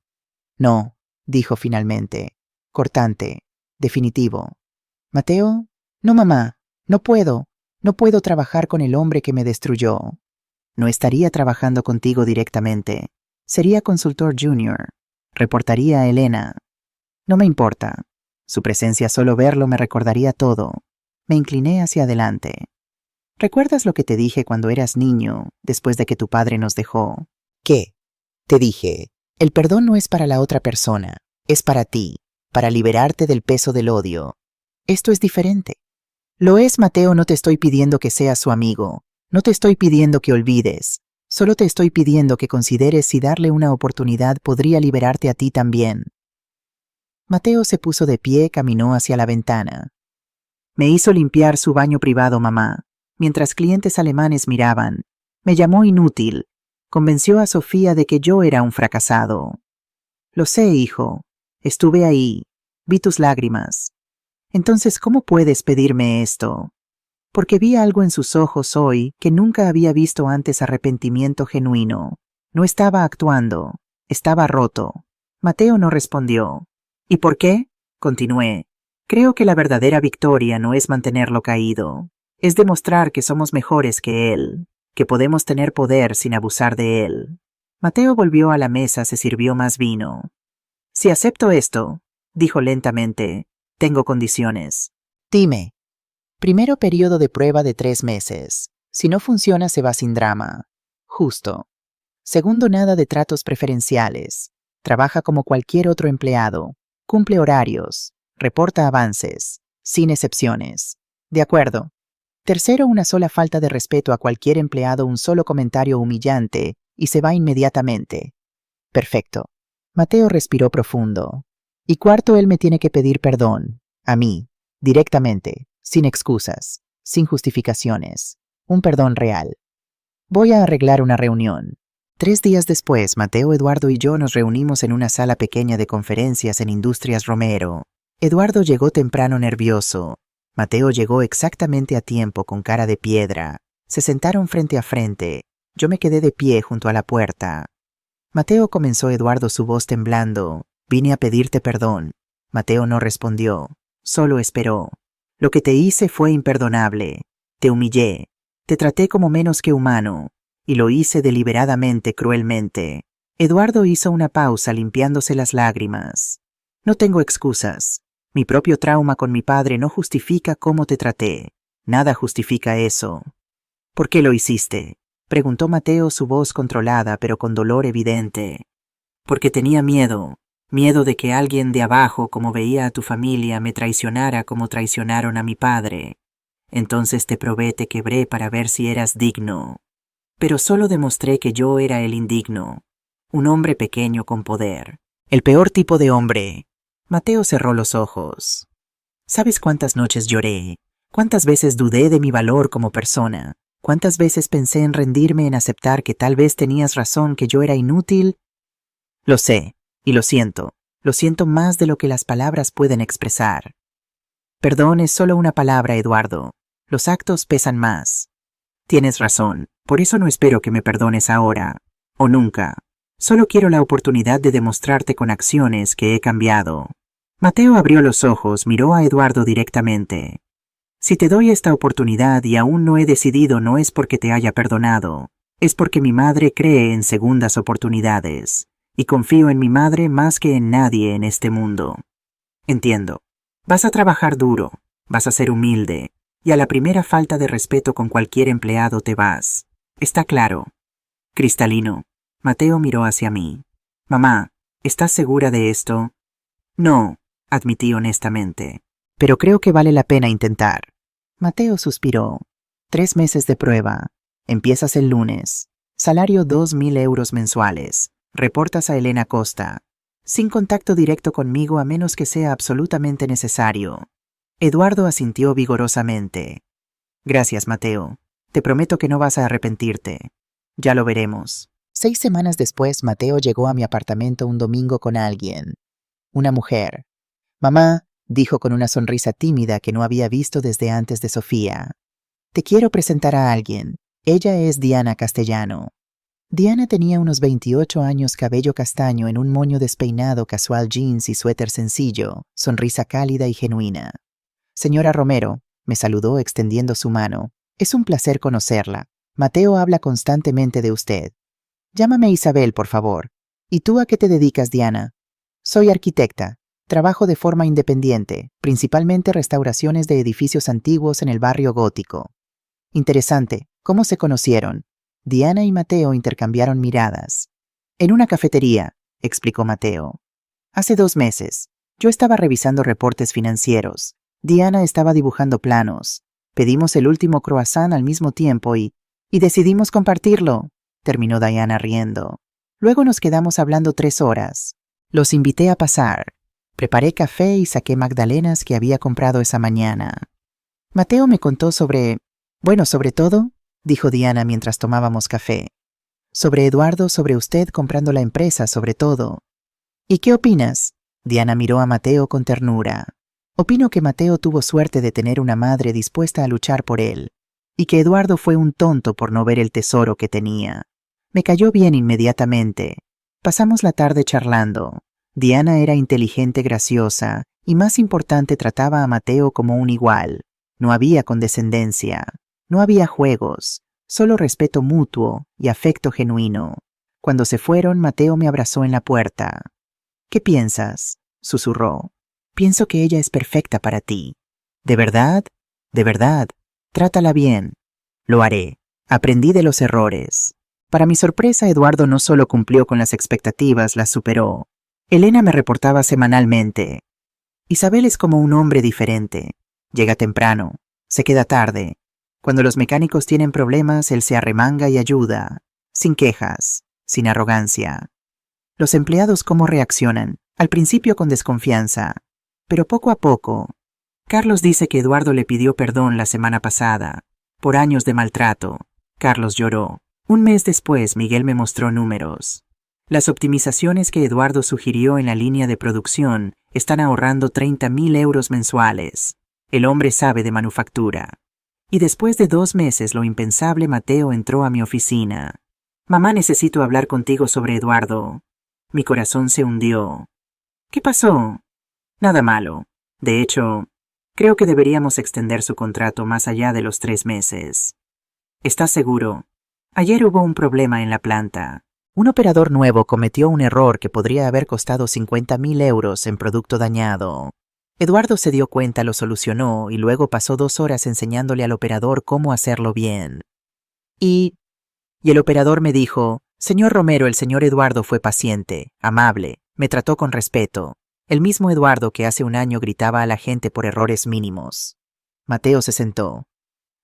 Speaker 1: «No», dijo finalmente, cortante, definitivo. «Mateo, no, mamá, no puedo trabajar con el hombre que me destruyó». «No estaría trabajando contigo directamente. Sería consultor junior. Reportaría a Elena». «No me importa. Su presencia, solo verlo, me recordaría todo». Me incliné hacia adelante. «¿Recuerdas lo que te dije cuando eras niño, después de que tu padre nos dejó?» «¿Qué?». «Te dije, el perdón no es para la otra persona, es para ti, para liberarte del peso del odio. Esto es diferente». «Lo es, Mateo. No te estoy pidiendo que seas su amigo. No te estoy pidiendo que olvides. Solo te estoy pidiendo que consideres si darle una oportunidad podría liberarte a ti también». Mateo se puso de pie, caminó hacia la ventana.
Speaker 2: Me hizo limpiar su baño privado, mamá, mientras clientes alemanes miraban. Me llamó inútil. Convenció a Sofía de que yo era un fracasado. Lo sé, hijo. Estuve ahí. Vi tus lágrimas. Entonces, ¿cómo puedes pedirme esto? Porque vi algo en sus ojos hoy que nunca había visto antes: arrepentimiento genuino. No estaba actuando. Estaba roto. Mateo no respondió. ¿Y por qué? Continué. Creo que la verdadera victoria no es mantenerlo caído. Es demostrar que somos mejores que él, que podemos tener poder sin abusar de él. Mateo volvió a la mesa, se sirvió más vino. Si acepto esto, dijo lentamente, tengo condiciones.
Speaker 1: Dime. Primero, periodo de prueba de 3 meses. Si no funciona, se va sin drama. Justo. Segundo, nada de tratos preferenciales. Trabaja como cualquier otro empleado. Cumple horarios. Reporta avances. Sin excepciones. De acuerdo. Tercero, una sola falta de respeto a cualquier empleado, un solo comentario humillante, y se va inmediatamente. Perfecto. Mateo respiró profundo. Y cuarto, él me tiene que pedir perdón. A mí. Directamente. Sin excusas. Sin justificaciones. Un perdón real. Voy a arreglar una reunión. 3 días después, Mateo, Eduardo y yo nos reunimos en una sala pequeña de conferencias en Industrias Romero. Eduardo llegó temprano, nervioso. Mateo llegó exactamente a tiempo, con cara de piedra. Se sentaron frente a frente. Yo me quedé de pie junto a la puerta. Mateo, comenzó Eduardo, su voz temblando. Vine a pedirte perdón. Mateo no respondió. Solo esperó. Lo que te hice fue imperdonable. Te humillé. Te traté como menos que humano. Y lo hice deliberadamente, cruelmente. Eduardo hizo una pausa, limpiándose las lágrimas. No tengo excusas. Mi propio trauma con mi padre no justifica cómo te traté. Nada justifica eso. ¿Por qué lo hiciste? Preguntó Mateo, su voz controlada pero con dolor evidente. Porque tenía miedo. Miedo de que alguien de abajo, como veía a tu familia, me traicionara como traicionaron a mi padre. Entonces te probé, te quebré para ver si eras digno. Pero solo demostré que yo era el indigno. Un hombre pequeño con poder. El peor tipo de hombre. Mateo cerró los ojos. ¿Sabes cuántas noches lloré? ¿Cuántas veces dudé de mi valor como persona? ¿Cuántas veces pensé en rendirme, en aceptar que tal vez tenías razón, que yo era inútil? Lo sé, y lo siento. Lo siento más de lo que las palabras pueden expresar. Perdón es solo una palabra, Eduardo. Los actos pesan más. Tienes razón. Por eso no espero que me perdones ahora. O nunca. Solo quiero la oportunidad de demostrarte con acciones que he cambiado. Mateo abrió los ojos, miró a Eduardo directamente. Si te doy esta oportunidad y aún no he decidido, no es porque te haya perdonado. Es porque mi madre cree en segundas oportunidades. Y confío en mi madre más que en nadie en este mundo. Entiendo. Vas a trabajar duro. Vas a ser humilde. Y a la primera falta de respeto con cualquier empleado te vas. Está claro. Cristalino. Mateo miró hacia mí. Mamá, ¿estás segura de esto? No, admití honestamente. Pero creo que vale la pena intentar. Mateo suspiró. 3 meses de prueba. Empiezas el lunes. Salario 2.000 euros mensuales. Reportas a Elena Costa. Sin contacto directo conmigo a menos que sea absolutamente necesario. Eduardo asintió vigorosamente. Gracias, Mateo. Te prometo que no vas a arrepentirte. Ya lo veremos. 6 semanas después, Mateo llegó a mi apartamento un domingo con alguien. Una mujer. Mamá, dijo con una sonrisa tímida que no había visto desde antes de Sofía. Te quiero presentar a alguien. Ella es Diana Castellano. Diana tenía unos 28 años, cabello castaño en un moño despeinado, casual jeans y suéter sencillo, sonrisa cálida y genuina. Señora Romero, me saludó extendiendo su mano. Es un placer conocerla. Mateo habla constantemente de usted. Llámame Isabel, por favor. ¿Y tú a qué te dedicas, Diana? Soy arquitecta. Trabajo de forma independiente, principalmente restauraciones de edificios antiguos en el barrio gótico. Interesante. ¿Cómo se conocieron? Diana y Mateo intercambiaron miradas. En una cafetería, explicó Mateo. Hace 2 meses. Yo estaba revisando reportes financieros. Diana estaba dibujando planos. Pedimos el último croissant al mismo tiempo y decidimos compartirlo, terminó Diana riendo. Luego nos quedamos hablando 3 horas. Los invité a pasar. Preparé café y saqué magdalenas que había comprado esa mañana. Mateo me contó sobre todo, dijo Diana mientras tomábamos café. Sobre Eduardo, sobre usted comprando la empresa, sobre todo. ¿Y qué opinas? Diana miró a Mateo con ternura. Opino que Mateo tuvo suerte de tener una madre dispuesta a luchar por él, y que Eduardo fue un tonto por no ver el tesoro que tenía. Me cayó bien inmediatamente. Pasamos la tarde charlando. Diana era inteligente, graciosa, y más importante, trataba a Mateo como un igual. No había condescendencia, no había juegos, solo respeto mutuo y afecto genuino. Cuando se fueron, Mateo me abrazó en la puerta. ¿Qué piensas?, susurró. Pienso que ella es perfecta para ti. ¿De verdad? De verdad. Trátala bien. Lo haré. Aprendí de los errores. Para mi sorpresa, Eduardo no solo cumplió con las expectativas, las superó. Elena me reportaba semanalmente. Isabel es como un hombre diferente. Llega temprano, se queda tarde. Cuando los mecánicos tienen problemas, él se arremanga y ayuda. Sin quejas, sin arrogancia. Los empleados cómo reaccionan, al principio con desconfianza, pero poco a poco. Carlos dice que Eduardo le pidió perdón la semana pasada, por años de maltrato. Carlos lloró. Un mes después, Miguel me mostró números. Las optimizaciones que Eduardo sugirió en la línea de producción están ahorrando 30.000 euros mensuales. El hombre sabe de manufactura. Y después de 2 meses, lo impensable, Mateo entró a mi oficina. Mamá, necesito hablar contigo sobre Eduardo. Mi corazón se hundió. ¿Qué pasó? Nada malo. De hecho, creo que deberíamos extender su contrato más allá de los 3 meses. ¿Estás seguro? Ayer hubo un problema en la planta. Un operador nuevo cometió un error que podría haber costado 50.000 euros en producto dañado. Eduardo se dio cuenta, lo solucionó y luego pasó 2 horas enseñándole al operador cómo hacerlo bien. Y el operador me dijo: Señor Romero, el señor Eduardo fue paciente, amable, me trató con respeto. El mismo Eduardo que hace un año gritaba a la gente por errores mínimos. Mateo se sentó.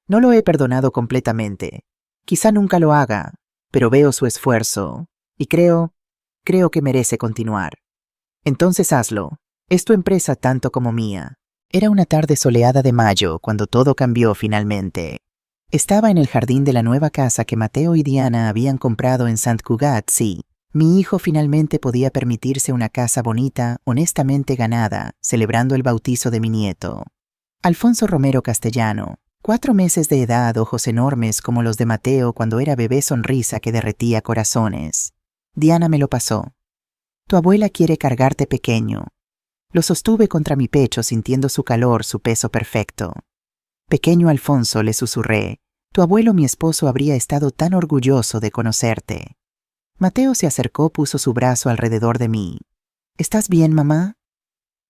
Speaker 1: No lo he perdonado completamente. Quizá nunca lo haga, pero veo su esfuerzo y creo que merece continuar. Entonces hazlo. Es tu empresa tanto como mía. Era una tarde soleada de mayo cuando todo cambió finalmente. Estaba en el jardín de la nueva casa que Mateo y Diana habían comprado en Sant Cugat, sí. Mi hijo finalmente podía permitirse una casa bonita, honestamente ganada, celebrando el bautizo de mi nieto. Alfonso Romero Castellano, 4 meses de edad, ojos enormes como los de Mateo cuando era bebé, sonrisa que derretía corazones. Diana me lo pasó. Tu abuela quiere cargarte, pequeño. Lo sostuve contra mi pecho sintiendo su calor, su peso perfecto. Pequeño Alfonso, le susurré, tu abuelo, mi esposo, habría estado tan orgulloso de conocerte. Mateo se acercó, puso su brazo alrededor de mí. ¿Estás bien, mamá?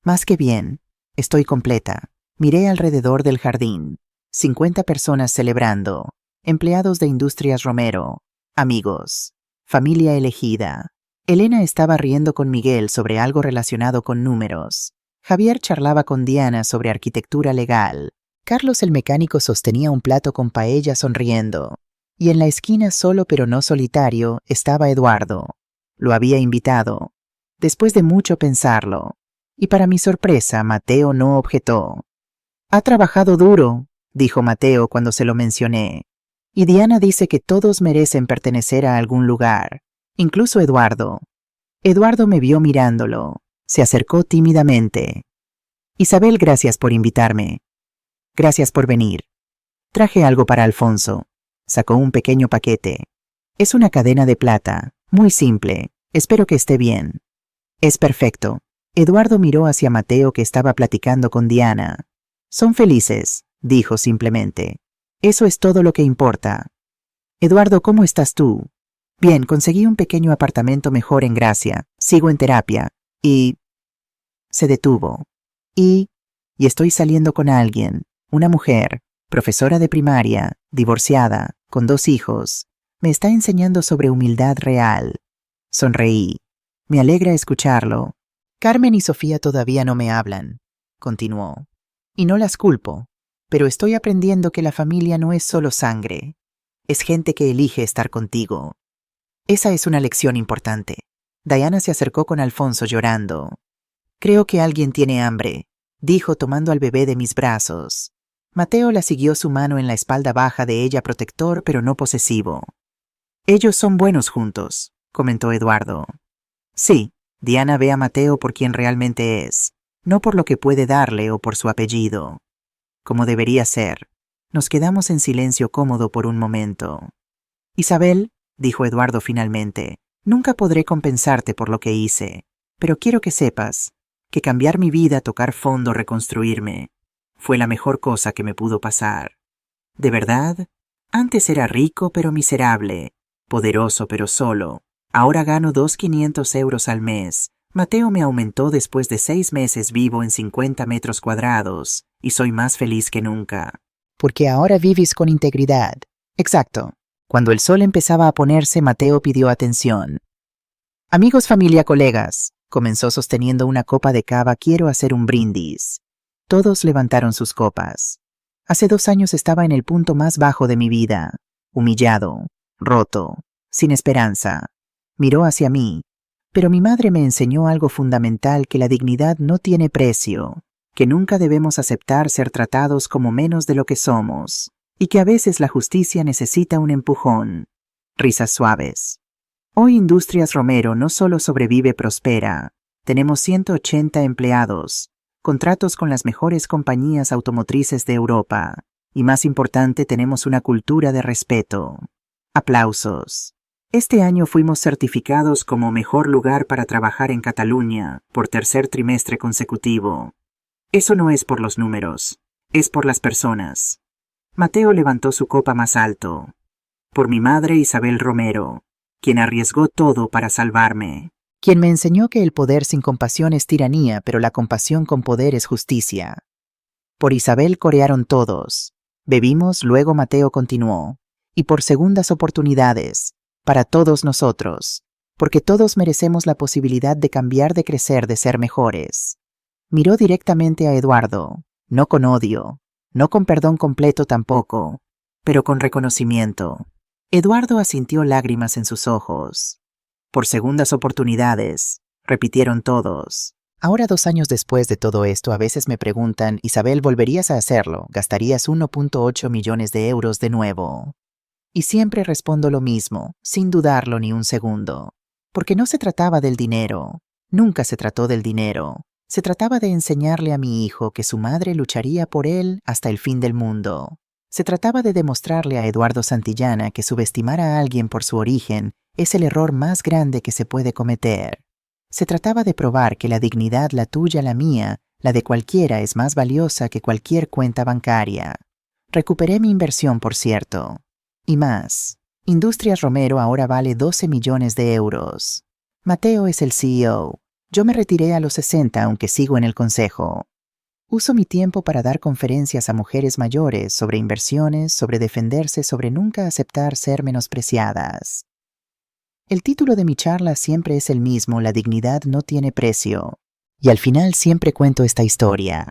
Speaker 1: Más que bien. Estoy completa. Miré alrededor del jardín. 50 personas celebrando. Empleados de Industrias Romero. Amigos. Familia elegida. Elena estaba riendo con Miguel sobre algo relacionado con números. Javier charlaba con Diana sobre arquitectura legal. Carlos el mecánico sostenía un plato con paella sonriendo. Y en la esquina, solo pero no solitario, estaba Eduardo. Lo había invitado. Después de mucho pensarlo. Y para mi sorpresa, Mateo no objetó. Ha trabajado duro, dijo Mateo cuando se lo mencioné. Y Diana dice que todos merecen pertenecer a algún lugar. Incluso Eduardo. Eduardo me vio mirándolo. Se acercó tímidamente. Isabel, gracias por invitarme. Gracias por venir. Traje algo para Alfonso. Sacó un pequeño paquete. Es una cadena de plata, muy simple. Espero que esté bien. Es perfecto. Eduardo miró hacia Mateo, que estaba platicando con Diana. Son felices, dijo simplemente. Eso es todo lo que importa. Eduardo, ¿cómo estás tú? Bien, conseguí un pequeño apartamento mejor en Gracia. Sigo en terapia. Y... Se detuvo. Y estoy saliendo con alguien. Una mujer, profesora de primaria, divorciada, con 2 hijos. Me está enseñando sobre humildad real. Sonreí. Me alegra escucharlo. Carmen y Sofía todavía no me hablan, continuó. Y no las culpo, pero estoy aprendiendo que la familia no es solo sangre. Es gente que elige estar contigo. Esa es una lección importante. Diana se acercó con Alfonso llorando. Creo que alguien tiene hambre, dijo tomando al bebé de mis brazos.
Speaker 2: Mateo la siguió su mano en la espalda baja de ella, protector pero no posesivo. Ellos son buenos juntos, comentó Eduardo. Sí, Diana ve a Mateo por quien realmente es, no por lo que puede darle o por su apellido. Como debería ser. Nos quedamos en silencio cómodo por un momento. Isabel, dijo Eduardo finalmente, nunca podré compensarte por lo que hice, pero quiero que sepas que cambiar mi vida, tocar fondo, reconstruirme, fue la mejor cosa que me pudo pasar. ¿De verdad? Antes era rico pero miserable, poderoso pero solo. Ahora gano 2.500 euros al mes. Mateo me aumentó después de 6 meses, vivo en 50 metros cuadrados y soy más feliz que nunca.
Speaker 1: Porque ahora vives con integridad. Exacto. Cuando el sol empezaba a ponerse, Mateo pidió atención. Amigos, familia, colegas, comenzó sosteniendo una copa de cava, quiero hacer un brindis. Todos levantaron sus copas. Hace 2 años estaba en el punto más bajo de mi vida, humillado, roto, sin esperanza. Miró hacia mí, pero mi madre me enseñó algo fundamental, que la dignidad no tiene precio, que nunca debemos aceptar ser tratados como menos de lo que somos, y que a veces la justicia necesita un empujón. Risas suaves. Hoy Industrias Romero no solo sobrevive, prospera. Tenemos 180 empleados, contratos con las mejores compañías automotrices de Europa, y más importante, tenemos una cultura de respeto. Aplausos. Este año fuimos certificados como mejor lugar para trabajar en Cataluña por 3er trimestre consecutivo. Eso no es por los números, es por las personas. Mateo levantó su copa más alto. Por mi madre Isabel Romero, quien arriesgó todo para salvarme. Quien me enseñó que el poder sin compasión es tiranía, pero la compasión con poder es justicia. Por Isabel corearon todos. Bebimos, luego Mateo continuó. Y por segundas oportunidades, para todos nosotros, porque todos merecemos la posibilidad de cambiar, de crecer, de ser mejores. Miró directamente a Eduardo, no con odio, no con perdón completo tampoco, pero con reconocimiento. Eduardo asintió, lágrimas en sus ojos. Por segundas oportunidades, repitieron todos. Ahora, 2 años después de todo esto, a veces me preguntan, Isabel, ¿volverías a hacerlo? ¿Gastarías 1.8 millones de euros de nuevo? Y siempre respondo lo mismo, sin dudarlo ni un segundo. Porque no se trataba del dinero, nunca se trató del dinero. Se trataba de enseñarle a mi hijo que su madre lucharía por él hasta el fin del mundo. Se trataba de demostrarle a Eduardo Santillana que subestimar a alguien por su origen es el error más grande que se puede cometer. Se trataba de probar que la dignidad, la tuya, la mía, la de cualquiera, es más valiosa que cualquier cuenta bancaria. Recuperé mi inversión, por cierto. Y más. Industrias Romero ahora vale 12 millones de euros. Mateo es el CEO. Yo me retiré a los 60, aunque sigo en el consejo. Uso mi tiempo para dar conferencias a mujeres mayores sobre inversiones, sobre defenderse, sobre nunca aceptar ser menospreciadas. El título de mi charla siempre es el mismo, la dignidad no tiene precio. Y al final siempre cuento esta historia.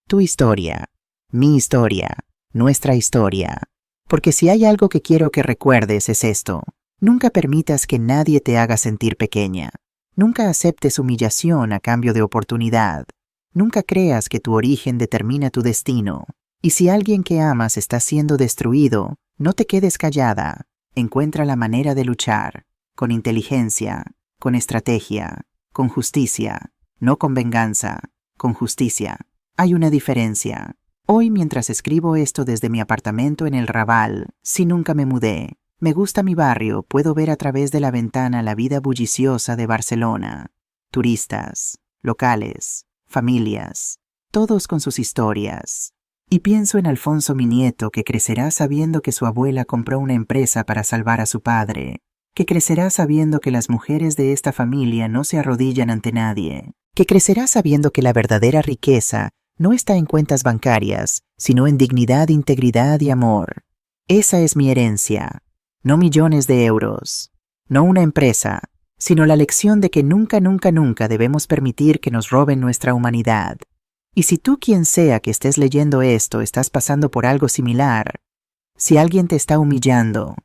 Speaker 1: Tu historia, mi historia, nuestra historia. Porque si hay algo que quiero que recuerdes es esto. Nunca permitas que nadie te haga sentir pequeña. Nunca aceptes humillación a cambio de oportunidad. Nunca creas que tu origen determina tu destino. Y si alguien que amas está siendo destruido, no te quedes callada. Encuentra la manera de luchar. Con inteligencia, con estrategia, con justicia, no con venganza, con justicia. Hay una diferencia. Hoy, mientras escribo esto desde mi apartamento en el Raval, si nunca me mudé, me gusta mi barrio, puedo ver a través de la ventana la vida bulliciosa de Barcelona. Turistas, locales, familias, todos con sus historias. Y pienso en Alfonso, mi nieto, que crecerá sabiendo que su abuela compró una empresa para salvar a su padre, que crecerá sabiendo que las mujeres de esta familia no se arrodillan ante nadie, que crecerá sabiendo que la verdadera riqueza no está en cuentas bancarias, sino en dignidad, integridad y amor. Esa es mi herencia. No millones de euros, no una empresa, sino la lección de que nunca, nunca, nunca debemos permitir que nos roben nuestra humanidad. Y si tú, quien sea que estés leyendo esto, estás pasando por algo similar, si alguien te está humillando,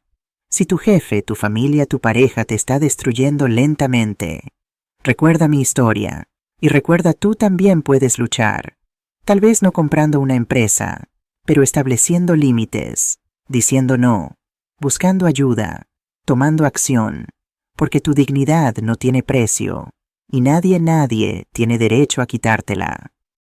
Speaker 1: si tu jefe, tu familia, tu pareja te está destruyendo lentamente, recuerda mi historia, y recuerda, tú también puedes luchar. Tal vez no comprando una empresa,
Speaker 2: pero estableciendo límites, diciendo no, buscando ayuda, tomando acción, porque tu dignidad no tiene precio, y nadie tiene derecho a quitártela.